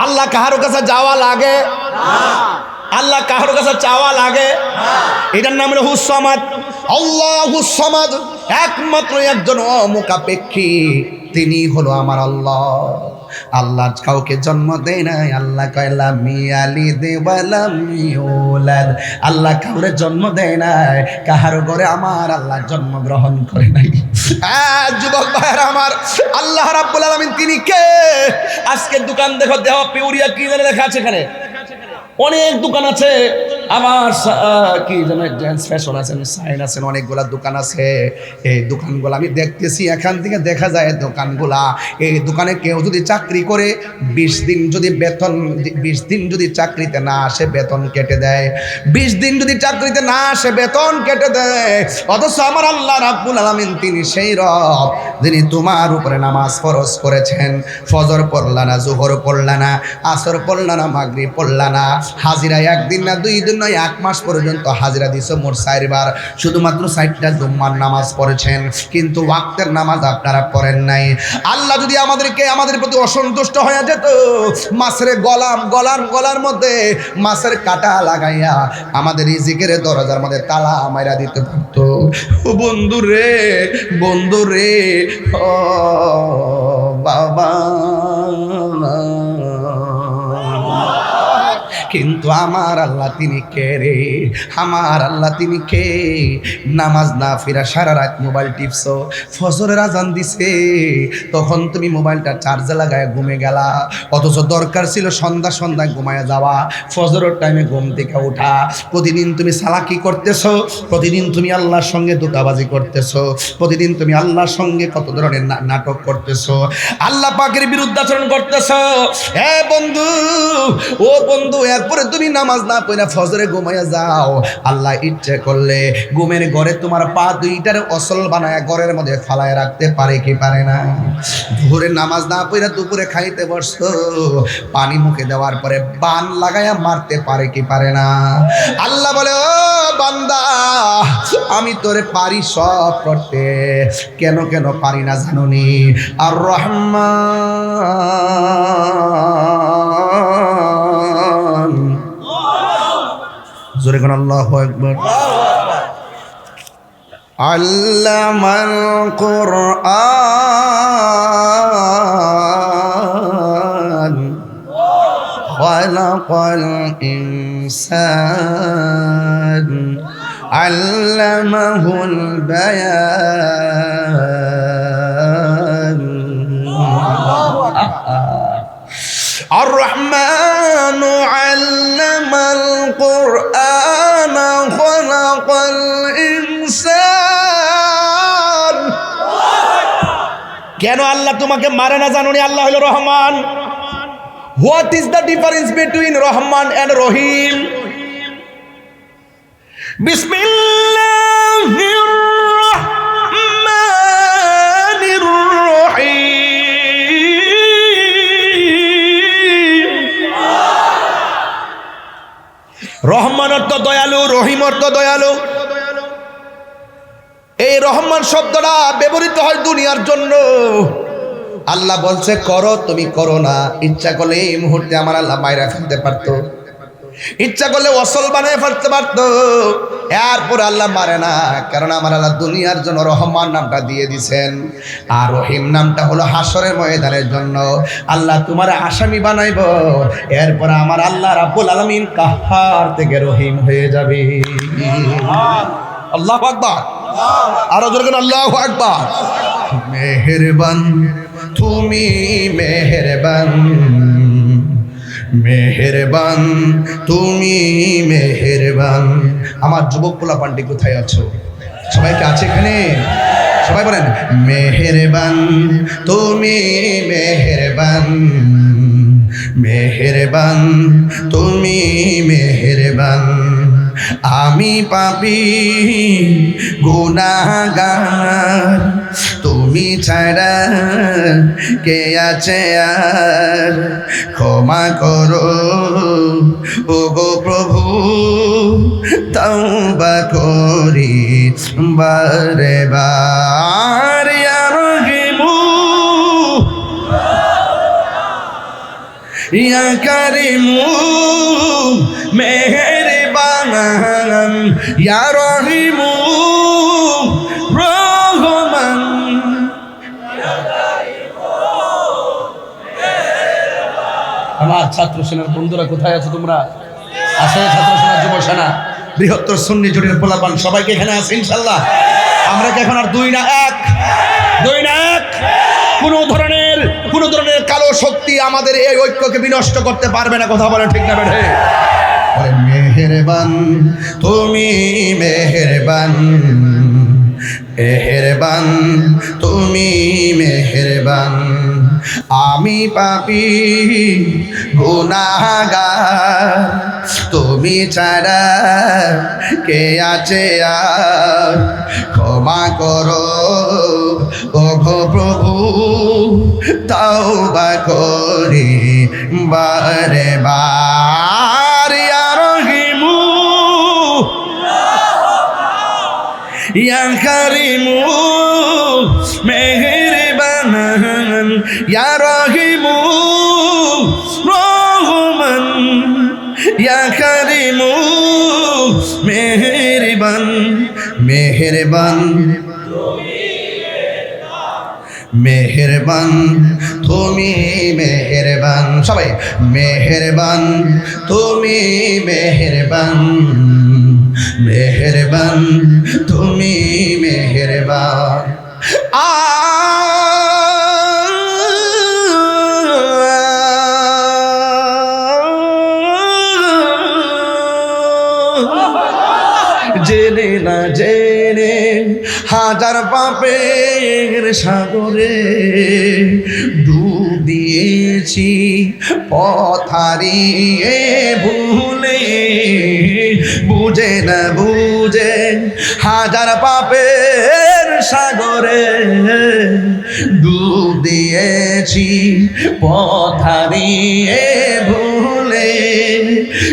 আল্লাহ কাহার কাছে যাওয়া লাগে না, আল্লাহ কাহার কাছে চাওয়া লাগে না। এটার নাম হলো হুস সামাদ। আল্লাহুস সামাদ, একমাত্র একজন মুখাপেক্ষী, তিনি হলো আমার আল্লাহ। আল্লাহ কাউকে জন্ম দেয় নাই। আল্লাহ কয় লাম ইয়ালিদ ওয়া লাম ইউলাদ। আল্লাহ কাউরে জন্ম দেয় নাই, কাহার ঘরে আমার আল্লাহ জন্মগ্রহণ করে নাই। যুবক ভাইরা আমার, আল্লাহ রাব্বুল আলামিন তিনি কে? আজকে দোকান দেখো, দেহ পিউরিয়া কি জানে লেখা আছে এখানে। অনেক দোকান আছে, আবার কি যেন ড্যান্স ফ্যাশন আছেন, সাইন আছেন, অনেকগুলা দোকান আছে। এই দোকানগুলো আমি দেখতেছি, এখান থেকে দেখা যায় দোকানগুলা, এই দোকানে কেউ যদি চাকরি করে 20 দিন যদি বেতন, 20 দিন যদি চাকরিতে না আসে বেতন কেটে দেয়। 20 দিন যদি চাকরিতে না আসে বেতন কেটে দেয়। অথচ আমার আল্লাহ রাব্বুল আলামিন তিনি সেই রব যিনি তোমার উপরে নামাজ ফরজ করেছেন। ফজর পড়লা না, জোহর পড়লা না, আসর পড়লা না, মাগরিব পড়লা না, হাজিরা 1 দিন না 2 দিন নয়, 1 মাস পর্যন্ত হাজিরা দিছো মোট 4 বার। শুধুমাত্র 4টা জুম্মার নামাজ পড়েছেন, কিন্তু ওয়াক্তের নামাজ আপনারা পড়েন নাই। আল্লাহ যদি আমাদের প্রতি অসন্তুষ্ট হয়ে যেত, মাছের গলার মধ্যে মাছের কাঁটা লাগাইয়া আমাদের রিজিকের দরজার মধ্যে তালা মাইরা দিতে পারতো। বন্ধু রে ও বাবা, কিন্তু আমার আল্লাহ তিনি কে রে? আমার আল্লাহ তিনি কে? নামাজ না ফিরা সারা রাত মোবাইল টিপছো, ফজরের আজান দিছে, তখন তুমি মোবাইলটা চার্জে লাগায় ঘুমে গেলা। অথচ দরকার ছিল সন্ধ্যায় ঘুমায় যাওয়া, ফজরের টাইমে ঘুম থেকে ওঠা। প্রতিদিন তুমি সালাকি করতেছো, প্রতিদিন তুমি আল্লাহর সঙ্গে দোকাবাজি করতেছো, প্রতিদিন তুমি আল্লাহর সঙ্গে কত ধরনের নাটক করতেছো, আল্লাহ পাকের বিরুদ্ধাচরণ করতেছো। হে বন্ধু, ও বন্ধু, এরপরে তুমি নামাজ না পড়ে ফজরে ঘুমাইয়া যাও। আল্লাহ ইচ্ছে করলে ঘুমের ঘরে তোমার পা দুইটার অসল বানায় ঘরের মধ্যে ফালায় রাখতে পারে কি পারে না? দুপুরে নামাজ না পড়ে দুপুরে খাইতে বসছো, পানি মুখে দেওয়ার পরে বান লাগাইয়া মারতে পারে কি পারে না? আল্লাহ বলে, ও বান্দা, আমি তোরে পারি সব করতে, কেন পারি না জানুনি? আর রহমান, জোরে কোন আল্লাহু আকবার। আল্লামাল কুরআন খালাকাল ইনসান আল্লামাহুল বায়ান। কেন আল্লাহ তোমাকে মারে না জানো নি? আল্লাহ হলো রহমান। What is the difference between Rahman and Rahim? বিসমিল্লাহির রহমানির রহিম। রহমান অর্থ দয়ালু, রহিম অর্থ দয়ালু। এই রহমান শব্দটা ব্যবহৃত হয় দুনিয়ার জন্য। আল্লাহ বলছে করো, তুমি করো না। ইচ্ছা করলে এই মুহূর্তে আমার আল্লাহ মাইরা ফেলতে পারতো, ইচ্ছা করলে অসল বানিয়ে ফেলতে পারতো। এরপর আল্লাহ মারে না, কারণ আমার আল্লাহ দুনিয়ার জন্য রহমান নামটা দিয়ে দিছেন, আর রহিম নামটা হলো হাসরের ময়দানের জন্য। আল্লাহ তোমার আসামি বানাইব, এরপর আমার আল্লাহ রাব্বুল আলামিন কাহ্হার থেকে রহিম হয়ে যাবে। আল্লাহু আকবার। আরো জোরে করে আল্লাহু আকবার। মেহেরবান তুমি মেহেরবান, মেহেরবান তুমি মেহেরবান। আমার যুবক পোলাপানটি কোথায় আছো? সবাইকে আছে এখানে? সবাই বলেন মেহেরবান তুমি মেহেরবান, মেহেরবান তুমি মেহেরবান। আমি পাপী গুনাহগার, তুমি ছাড়া কে আছে আর? ক্ষমা করো ওগো প্রভু, তওবা করি বারে বার। ইয়া রহিমু ইয়া কারিমু মেহেরবান, ইয়া রহিমু রহমান। আমার ছাত্র সেনার বন্ধুরা কোথায় আছো তোমরা? আছে ছাত্র সেনা, যুব সেনা, বৃহত্তর সুন্নি জোটের পোলাপান সবাইকে এখানে আছে ইনশাল্লাহ। আমরা কি এখন আর দুই না এক? দুই না এক? কোন ধরনের কালো শক্তি আমাদের এই ঐক্যকে বিনষ্ট করতে পারবে না। কথা বলেন ঠিক না বেঠে? মেহেরবান তুমি মেহেরবান, মেহেরবান তুমি মেহেরবান। আমি পাপী গুনাহগার, তুমি ছাড়া কে আছে আর? ক্ষমা করো ওগো প্রভু, তওবা করি বারে বার। ইয়া রহিমু ইয়া কারিমু মেহেরবান, ইয়া রহিমু রহমান, ইয়া কারিমু মেহেরবান, মেহেরবান মেহেরবান তুমি মেহেরবান। সবাই মেহেরবান তুমি মেহেরবান, মেহেরবান তুমি মেহেরবান। জেনে না জেনে হাজার পাপের সাগরে ডুব দিয়েছি, পথ হারিয়ে ভুলে, বুঝে না বুঝে হাজার পাপের সাগরে ডুব দিয়েছি, পথ হারিয়ে ভুলে।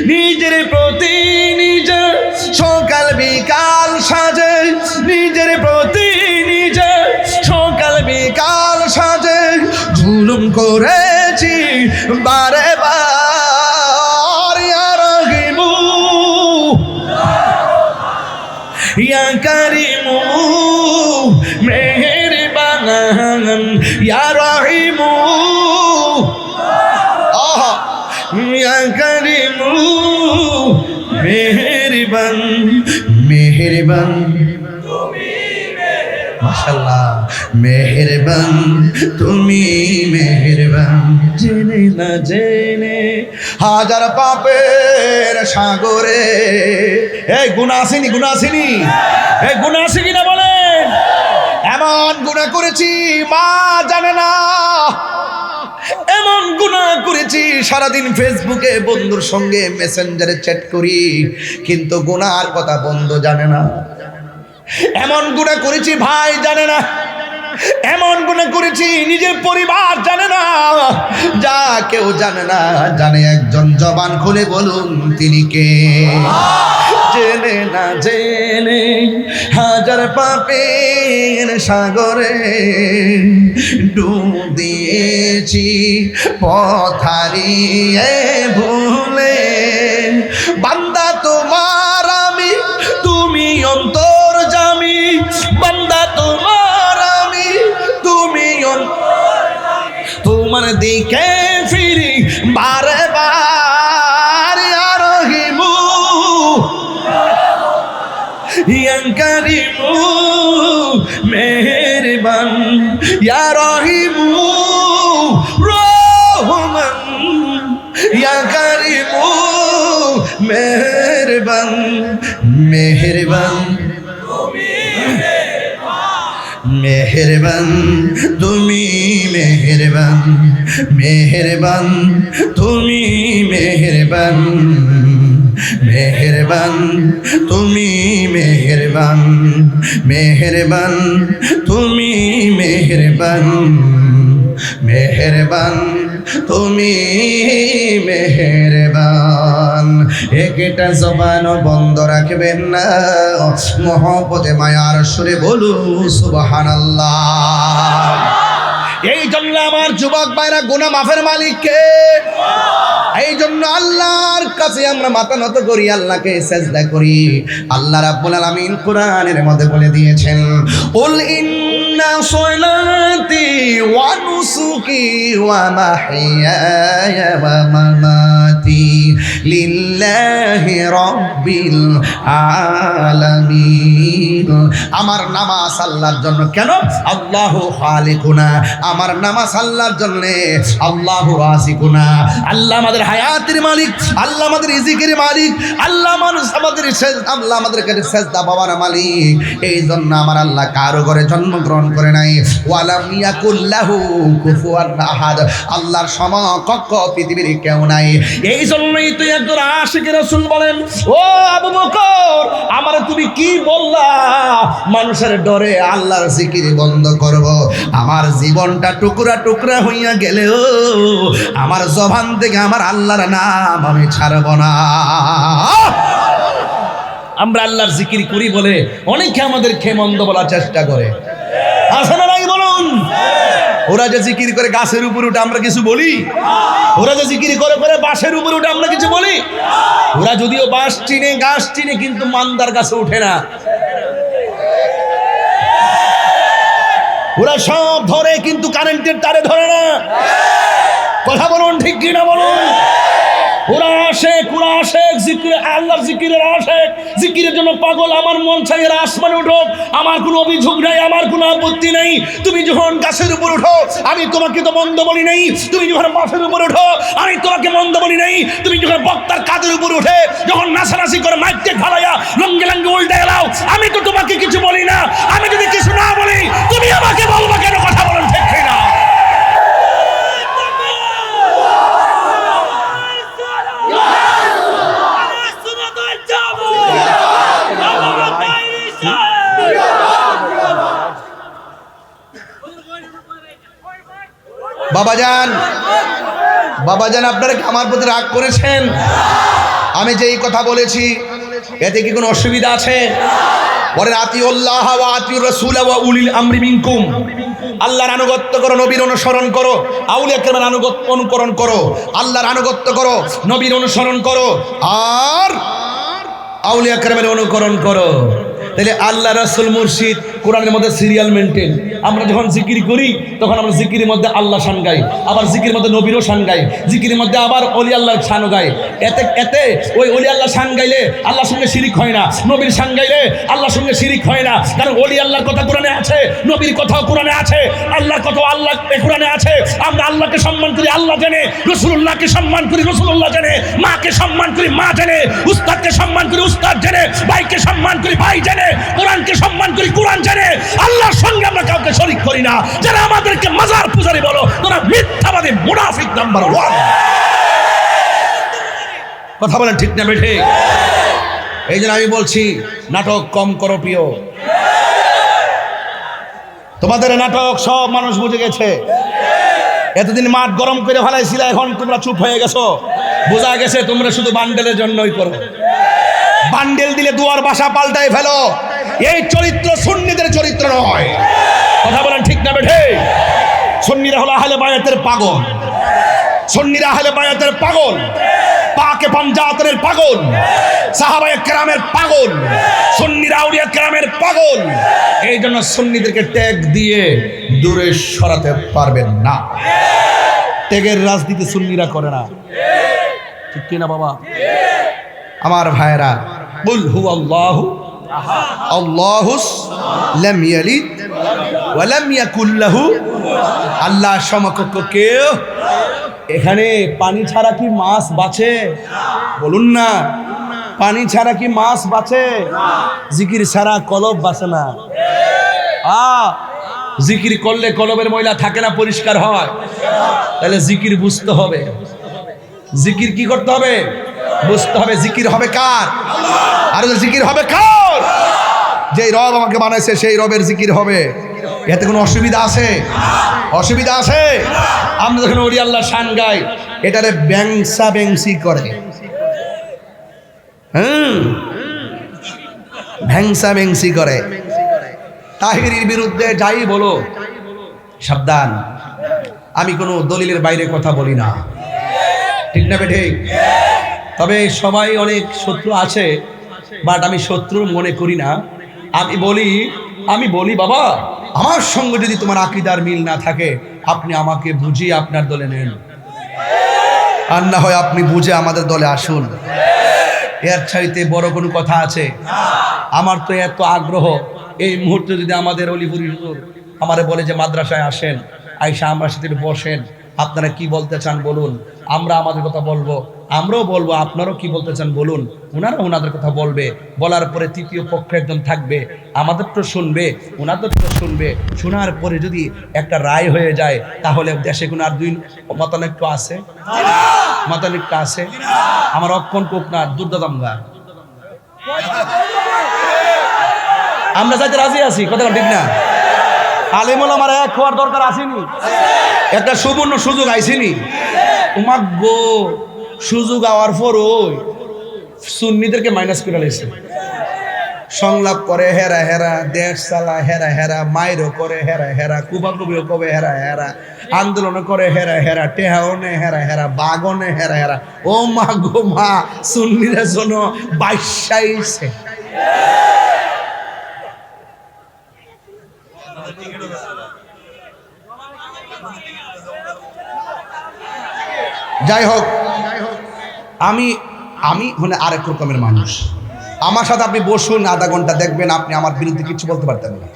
নিজের প্রতি নিজে সকাল বিকাল সাজে, নিজের প্রতি নিজে সকাল বিকাল সাজে জুলুম করেছি বারে বার। ইয়া রহিমু ইয়া কারিমু মেহেরবান, ইয়া রহিমু ইয়া কারিমু মেহেরবান, মেহেরবান মাশাআল্লাহ। মেহেরবান তুমি মেহেরবান, জেনে না জেনে হাজার পাপের সাগরে। এই গুনাহ আসেনি, গুনাহ আসেনি, এই গুনাহ আসে কিনা বলেন? এমন এমন গুনাহ করেছি মা জানে না, এমন গুনাহ করেছি সারাদিন ফেসবুকে বন্ধুর সঙ্গে মেসেঞ্জারে চ্যাট করি, কিন্তু গুনাহর কথা বন্ধু জানে না। এমন গুনাহ করেছি ভাই জানে না, এমন গুনাহ করেছি নিজের পরিবার জানে না, যা কেউ জানে না, জানে একজন। জবান খুলে বলুন তিনি কে? জেনে না জেনে হাজার পাপের সাগরে ডুব দিয়েছি পথ হারিয়ে ভুলে। বান্দা তোমার আমি, তুমি অন্তর্যামী। বান্দা তোমার আমি, তুমি তোমার দিকে ফিরি বারে বার। ইয়া রহিমু ইয়া কারিমু মেহেরবান, ইয়া রহিমু রহমান, ইয়া কারিমু মেহেরবান, মেহেরবান মেহেরবান তুমি মেহেরবান, মেহেরবান তুমি মেহেরবান, মেহেরবান তুমি মেহেরবান, মেহেরবান তুমি মেহেরবান, মেহেরবান তুমি মেহেরবান। একটা জবানও বন্ধ রাখবেন না, মহব্বতে মায়ার সুরে বলু সুবহানাল্লাহ। এই জন্য আমার যুবক ভাইরা গুনাহ মাফের মালিক কে? এই জন্য আল্লাহর কাছে আমরা মাথা নত করি, আল্লাহকে সিজদা করি। আল্লাহ রাব্বুল আলামিন কোরআনের মধ্যে বলে দিয়েছেন, কুল ইন্না সলাতি ওয়া নুসুকি ওয়া মাহইয়ায়া ওয়া মামাতি লিল্লাহি রাব্বিল আলামিন। আমার নামাজ আল্লাহর জন্য। কেন? আল্লাহু খালিকুনা। আমার নামাজ আল্লাহর জন্য, আল্লাহু রাযিকুনা। আল্লাহ আমাদের হায়াতের মালিক, আল্লাহ আমাদের রিজিকের মালিক, আল্লাহ আল্লাহ আমাদের কাছে সেজদা পাওয়ার মালিক। এই জন্য আমার আল্লাহ কারো ঘরে জন্মগ্রহণ করে নাই। ওয়ালাম ইয়াকুল লাহু কুফুয়ান আহাদ। আল্লাহর সমকক্ষ পৃথিবীর কেউ নাই। এই জন্যই তো একজন আশিকের রাসূল বলেন, ও আবু বকর, আমারে তুমি কি বললা মানুষের ডরে আল্লাহর জিকির বন্ধ করব? আমার জীবনটা টুকরা টুকরা হইয়া গেলেও আমার জবান থেকে আমার আল্লাহর নাম আমি ছাড়ব না। আমরা আল্লাহর জিকির করি বলে অনেকে আমাদের খেমন্দ বলার চেষ্টা করে, আছে না নাই বলুন? ওরা যে জিকির করে গাছের উপর উঠে আমরা কিছু বলি? ওরা যে জিকির করে করে বাঁশের উপর উঠে আমরা কিছু বলি? ওরা যদিও বাঁশ চিনে গাছ চিনে, কিন্তু মান্দার গাছে উঠে না। ওরা সব ধরে কিন্তু কারেন্টের তারে ধরে না। কথা বলুন ঠিক কিনা বলুন? ওরা আশেক, ওরা আশেক, জিকির আল্লাহর জিকিরের আশেক, জিকিরের জন্য পাগল। আমার মন চাই এরা আসমানে উঠো, আমার কোনো অভিযোগ নাই, আমার কোনো আপত্তি নেই। তুমি যখন গাছের উপর উঠো আমি তোমাকে তো মন্দ বলি নাই, তুমি যখন বাসের উপর উঠো আমি তোমাকে মন্দ বলি নাই, তুমি যখন বক্তার কাজের উপর উঠে যখন নাচানাচি করে মাইকে ঢালাইয়া লঙ্গে লঙ্গে উল্টে এলাও আমি তো তোমাকে কিছু বলি না। আমি যদি কিছু না বলি তুমি আমাকে বলবা কেন? কথা বলেন ঠিক না? বাবাজান, বাবাজান, আপনারা কি আমার প্রতি রাগ করেছেন? আমি যে এই কথা বলেছি এতে কি কোনো অসুবিধা আছে? বলেন আতিউল্লাহ ওয়া আতিউর রাসূল ওয়া উলিল আমরি মিনকুম। আল্লাহর আনুগত্য করো, নবীর অনুসরণ করো, আউলিয়া কেরামের অনুকরণ করো। আল্লাহর আনুগত্য করো, নবীর অনুসরণ করো, আর আউলিয়া কেরামের অনুকরণ করো। তাহলে আল্লাহ রাসূল মুর্শিদ কোরআনের মধ্যে সিরিয়াল মেনটেন। আমরা যখন জিকির করি তখন আমরা জিকিরের মধ্যে আল্লাহ শান গাই, আবার জিকিরের মধ্যে নবীরও শান গাই, জিকিরের মধ্যে আবার অলি আল্লাহর শানও গাই। এতে ওই অলি আল্লাহ শান গাইলে আল্লাহর সঙ্গে শিরিক হয় না, নবীর শান গাইলে আল্লাহর সঙ্গে শিরিক হয় না। কারণ অলি আল্লাহর কথা কোরআনে আছে, নবীর কথাও কোরআনে আছে, আল্লাহর কথাও আল্লাহ কোরআনে আছে। আমরা আল্লাহকে সম্মান করি আল্লাহ জেনে, রাসূলুল্লাহকে সম্মান করি রাসূলুল্লাহ জেনে, মাকে সম্মান করি মা জেনে, উস্তাদকে সম্মান করি উস্তাদ জেনে, ভাইকে সম্মান করি ভাই জেনে, কোরআনকে সম্মান করি কোরআন জেনে। জেনে আল্লাহর সঙ্গে আমরা কাউকে শরীক করি না। যারা আমাদেরকে মাজার পূজারী বলো, তোরা মিথ্যাবাদী মুনাফিক নাম্বার 1। কথা বলেন ঠিক না বেঠে? এই জন্য আমি বলছি নাটক কম করো প্রিয়। তোমাদের নাটক সব মানুষ বুঝে গেছে। এতদিন মাঠ গরম করে ফেলাইছিল, এখন তোমরা চুপ হয়ে গেছো। বোঝা গেছে তোমরা শুধু বান্ডেলের জন্যই করো। বান্ডেল দিলে দুয়ার বাসা পাল্টাই ফেলো। এই চরিত্র সুন্নিদের চরিত্র নয়। কথা বলেন ঠিক না বেঠে? সুন্নিরা হলো আহলে বায়াতের পাগল। সুন্নিরা আহলে বায়াতের পাগল, পাকে পাঞ্জাতনের পাগল, সাহাবায়ে কেরামের পাগল, সুন্নিরা আউলিয়া কেরামের পাগল। এই জন্য সুন্নিদেরকে ট্যাগ দিয়ে দূরে সরাতে পারবেন না। ট্যাগের রাজনীতি সুন্নিরা করে না, ঠিক কি না বাবা? আমার ভাইরা, কুল হুয়াল্লাহু আল্লাহুস লাম ইয়ালিদ ওয়া লাম ইয়াকুল লাহু, আল্লাহ সমকক্ষ কেউ। এখানে পানি ছাড়া কি মাছ বাঁচে? বলুন না, পানি ছাড়া কি মাছ বাঁচে? জিকির ছাড়া কলব বাঁচে না। জিকির করলে কলবের ময়লা থাকে না, পরিষ্কার হয়। তাহলে জিকির বুঝতে হবে। জিকির কি করতে হবে? বুঝতে হবে। জিকির হবে কার? আর জিকির হবে কার? যে রব আমাকে বানাইছে সেই রবের জিকির হবে। এতে কোনো অসুবিধা আছে? অসুবিধা আছে? আমরা যখন ওলি আল্লাহ শান গাই, এটারে ব্যাংসা ব্যাংসি করে। ভ্যাংসা ব্যাংসি করে। তাহিরির বিরুদ্ধে যাই বলো, সাবধান। আমি কোনো দলিলের বাইরে কথা বলি না, ঠিক না বেঠে? তবে সবাই অনেক শত্রু আছে, বাট আমি শত্রু মনে করি না। আমি বলি বাবা, আমার সঙ্গে যদি তোমার আকীদার মিল না থাকে, আপনি আমাকে বুঝিয়ে আপনার দলে নেন, আর না হয় আপনি বুঝে আমাদের দলে আসুন। এর চাইতে বড় কোনো কথা আছে? আমার তো এত আগ্রহ, এই মুহূর্তে যদি আমাদের অলিপুরি হুজুর আমারে বলে যে মাদ্রাসায় আসেন, আইসা আমার সাথে বসেন, আপনারা কি বলতে চান বলুন, আমরা আমাদের কথা বলবো, আমরাও বলবো, আপনারাও কি বলতে চান বলুন। ওনারা ওনাদের কথা বলবে, বলার পরে তৃতীয় পক্ষ একজন থাকবে, আমাদের তো শুনবে, ওনাদের তো শুনবে। শোনার পরে যদি একটা রায় হয়ে যায়, তাহলে দেশে কোনো আর দুই মতানৈক্য আছে? মতানৈক্য আছে? আমার অক্ষণ কোক না দুর্দাদামগা, আমরা যাইতে রাজি আছি। কথা ঠিক না? আলেমুল আমার এক হওয়ার দরকার আসেনি? একটা সুবর্ণ সুযোগ আইসিনি? উমাক গো, সুযোগ আওয়ার পর ওই সুন্নিদেরকে মাইনাস করে লেছে। সংলাপ করে হেরা হেরা, দেশ চালা হেরা হেরা, মাইরও করে হেরা হেরা, কুবাকুবিও কবে হেরা হেরা, আন্দোলন করে হেরা হেরা, টেহাওনে হেরা হেরা, বাগনে হেরা হেরা। ও মা গো মা, সুন্নিরা জন্য বাইশাইছে। যাই হোক, আমি হলে আরেক রকমের মানুষ। আমার সাথে আপনি বসুন, আধা ঘন্টা দেখবেন, আপনি আমার বিরুদ্ধে কিছু বলতে পারতেন না।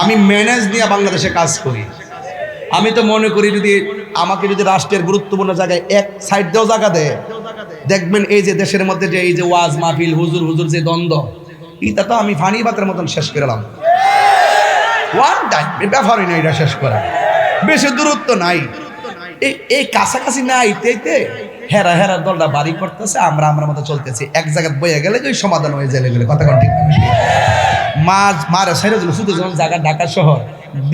আমি ম্যানেজ নিয়ে বাংলাদেশে কাজ করি। আমি তো মনে করি যদি আমাকে যদি রাষ্ট্রের গুরুত্বপূর্ণ জায়গায় এক সাইড দেওয়া জায়গা দেয়, দেখবেন এই যে দেশের মধ্যে যে এই যে ওয়াজ মাহফিল, হুজুর হুজুর যে দ্বন্দ্ব, এটা তো আমি ফানি বাতের মতন শেষ করলাম। ওয়ান টাইম ব্যাপারই না এটা শেষ করা, বেশি দূরত্ব নাই, এই কাছাকাছি নাই। এইতে হেরা হেরা দলটা বাড়ি করতেছে, আমরা আমার মতো চলতেছি। এক জায়গায় বয়ে গেলে ওই সমাধান হয়ে যায় গেলে। কথা ঠিক মারে সাইড শুধু যখন জায়গা ঢাকা শহর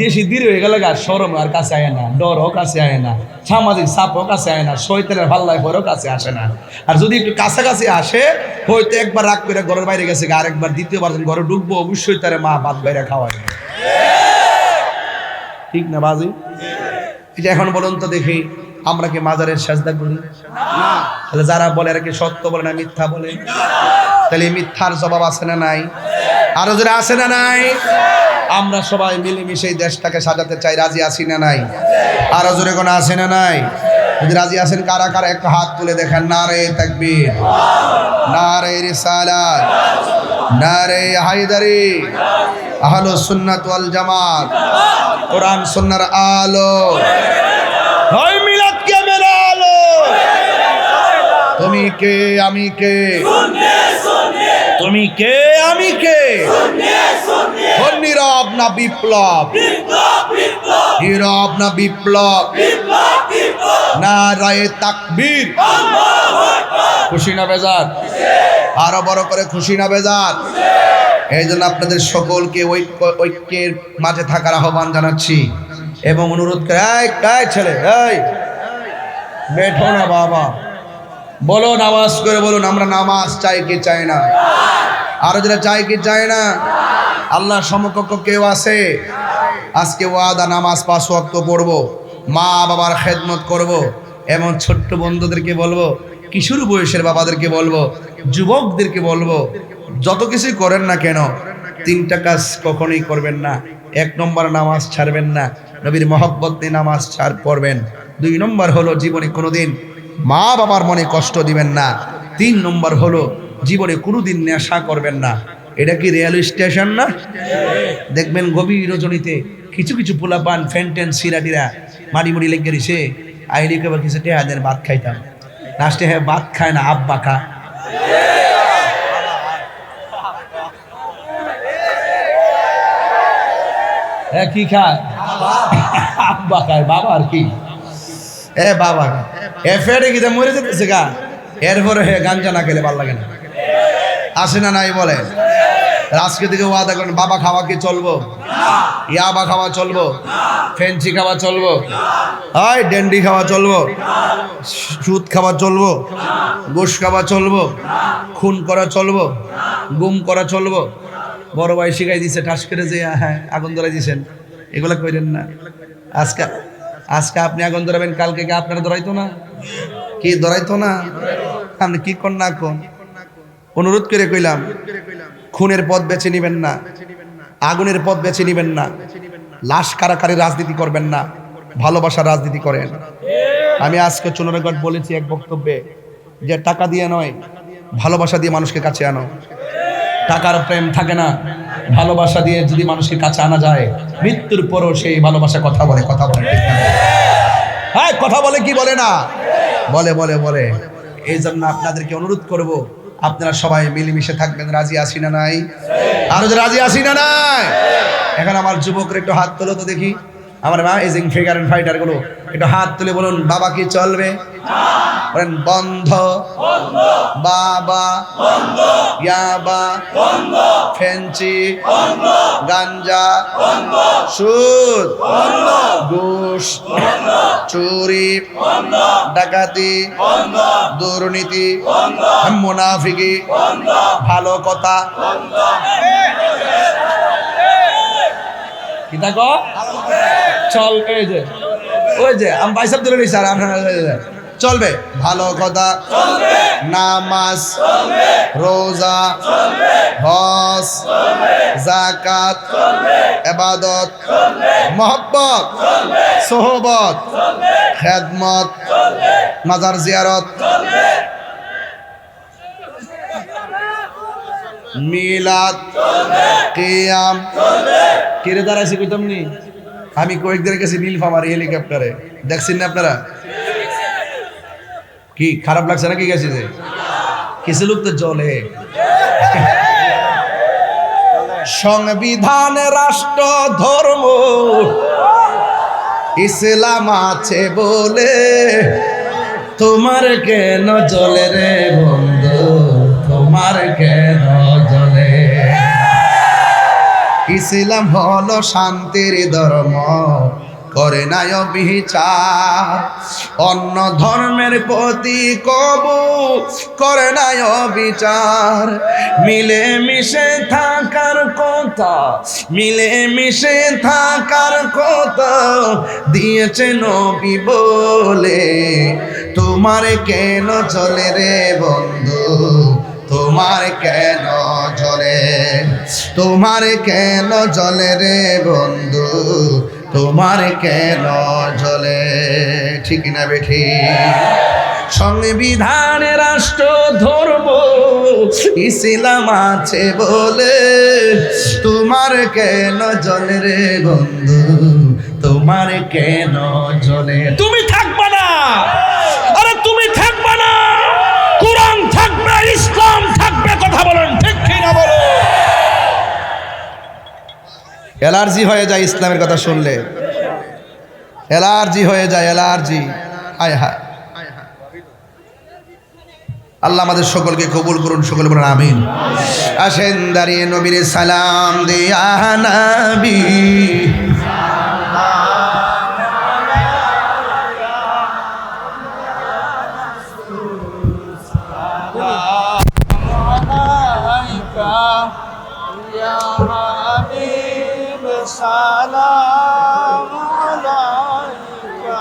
দেশি দীর হয়ে গেলে গা, শরম আর কাছে আয় না, ডর হোক কাছে আয় না, সামাজিক চাপ হোক কাছে আয় না, শৈতানের ভাল্লায় ভরও কাছে আসে না। আর যদি একটু কাছাকাছি আসে, হয়তো একবার রাগ করে ঘরের বাইরে গেছে, আরেকবার দ্বিতীয়বার যখন ঘরে ঢুকবো, অবশ্যই তারে মা ভাত বাইরে খাওয়ায়। ঠিক না বাজি? এটা এখন বলুন তো দেখি, আমরা কি মাজারের সাজদা করি না? তাহলে যারা বলে এরা কি সত্য বলে না মিথ্যা বলে? তাহলে মিথ্যার জবাব আছে না নাই? আরো যারা আছে না নাই? আমরা সবাই মিলেমিশে এই দেশটাকে সাজাতে চাই, রাজি আছি না নাই? আরো জোরে কোনো আছে না নাই? যদি রাজি আছেন কারা কারা একটা হাত তুলে দেখেন। নারে তাকবীর, নারে রিসালাত, নারে হায়দারি, আহলুস সুন্নাত ওয়াল জামাত, কোরআন সুন্নাহর আলো, হয় মিলাদ কে মেরা আলো। তুমি কে আমি কে, তুমি কে আমি কে, নীরব না বিপ্লব? নীরব না বিপ্লব? নারায়ে তাকবীর। খুশি না বেজার? আরো বড় করে খুশি না বেজার? এই জন্য আপনাদের সকলকে ঐক্যের মাঝে থাকার আহ্বান জানাচ্ছি এবং অনুরোধ করে, এই ছেলে, এই বেঠো না বাবা, বলো নামাজ করে বলুন, আমরা নামাজ চাই কি চাই না? আরো যেটা চাই কি চাই না? আল্লাহ সমকক্ষ কেউ আছে? আজকে ওয়াদা, নামাজ 5 ওয়াক্ত পড়বো, মা বাবার খেদমত করব, এবং ছোট্ট বন্ধুদেরকে বলবো, কিশোর বয়সের বাবাদেরকে বলবো, যুবকদেরকে বলবো, যত কিছুই করেন না কেন 3টা কাজ কখনোই করবেন না। 1 নম্বর, নামাজ ছাড়বেন না, নবীর মহব্বত নিয়ে নামাজ পড়বেন। 2 নম্বর হলো জীবনে কোনোদিন মা বাবার মনে কষ্ট দিবেন না। 3 নম্বর হলো জীবনে কোনোদিন নেশা করবেন না। এটা কি রেল স্টেশন না? দেখবেন গভীর রজনীতে কিছু কিছু পোলাপান ফেন্টেন সিরাটিরা মাড়ি মুড়ি লেগে গেছে, আইলি কেবল কিছু টেহাদের ভাত খাইতাম, লাস্টে হ্যাঁ ভাত খায় না, আব্বা খা। হ্যাঁ কি খায়? আব্বা খায়। বাবা আর কি? বাবা ফেটে গিয়ে মরে যেতেছে গা, এরপরে হে গাঞ্জা না খেলে ভালো লাগে না, আসে না নাই বলে? আজকে থেকে ওয়াদা করেন, বাবা খাওয়া কি চলবো? ইয়াবা খাওয়া চলবো? ফেন্সি খাওয়া চলবো? হয় ডেন্ডি খাওয়া চলবো? সুদ খাওয়া চলবো? ঘুষ খাওয়া চলবো? খুন করা চলবো? গুম করা চলবো? বড় ভাই শিখাই দিছে, ঠাস করে যে হ্যাঁ আগুন ধরাই দিছেন, এগুলা কইরেন না। আজকে আপনি আগুন ধরাবেন, কালকে কি আপনারা ধরাইতো না? কি ধরাইতো না? আপনি কি কর না কোন? অনুরোধ করে কইলাম, খুনের পথ বেছে নিবেন না, আগুনের পথ বেছে নিবেন না, লাশ কারাকারি রাজনীতি করবেন না, ভালোবাসার রাজনীতি করেন। আমি আজকে চুনারগড় বলেছি এক বক্তব্যে যে টাকা দিয়ে নয়, ভালোবাসা দিয়ে মানুষকে কাছে আনো। টাকার প্রেম থাকে না, ভালোবাসা দিয়ে যদি মানুষকে কাছে আনা যায়, মৃত্যুর পরও সেই ভালোবাসা কথা বলে। কথা বলে ঠিক না? হ্যাঁ কথা বলে কি বলে না? বলে বলে বলে। এই জন্য আপনাদেরকে অনুরোধ করব, আপনারা সবাই মিলেমিশে থাকবেন। রাজি আছি না নাই? আরো রাজি আছি না নাই? এখন আমার যুবকরা একটু হাত তোলো তো দেখি, আমার অ্যামেজিং ফিগার এন্ড ফাইটার গুলো একটু হাত তুলে বলুন, বাবা কি চলবে? বলেন বন্ধ, বাবা, ইয়াবা, ফেন্সি, গাঞ্জা, সুদ, ঘুষ, চুরি, ডাকাতি, দুর্নীতি, মুনাফিকি, ভালো কথা কি থাকো চল। ওই যে আমি বাইসাব ধরে নিই স্যার, আপনার চলবে ভালো কথা, নামাজ, রোজা, হজ, যাকাত, ইবাদত, মহব্বত, সোহবত, খেদমত, মাজার জিয়ারত, মিলাদ, কিয়াম। কিরে দাঁড়াইছি কইতাম নি? আমি কয়েকদিনের কাছে নীলফামার হেলিকপ্টারে দেখছেন না আপনারা? কি খারাপ লাগছে নাকি? গেছে যে কিছু লোক তো জলে। সংবিধান, রাষ্ট্র, ধর্ম, ইসলাম আছে বলে তোমার কেন জলে রে বন্ধু, তোমার কেন জলে? ইসলাম হলো শান্তির ধর্ম, করে নাই বিচার, অন্য ধর্মের প্রতি কবু করে নাই বিচার। মিলে মিশে থাকার কথা, মিলে মিশে থাকার কথা দিয়েছে নবী বলে, তোমার কেন চলে রে বন্ধু, তোমার কেন জলে? তোমার কেন জলে রে বন্ধু, তোমার কেন জলে? ঠিক না বেঠি? সংবিধান, রাষ্ট্র, ধর্ম, ইসলাম আছে বলে তোমার কেন জলে রে বন্ধু, তোমার কেন জলে? তুমি থাকবে না, আরে তুমি থাকবে না, কোরআন থাকবে, ইসলাম থাকবে। কথা বলেন ঠিক কি না? বলো অ্যালার্জি হয়ে যায় ইসলামের কথা শুনলে, অ্যালার্জি হয়ে যায়, অ্যালার্জি। আয় হায়, আল্লাহ আমাদের সকলকে কবুল করুন, সকলে বলুন আমিন। আসেন দাঁড়িয়ে নবীর সালাম দিয়া নবী, সালাম আলাইকা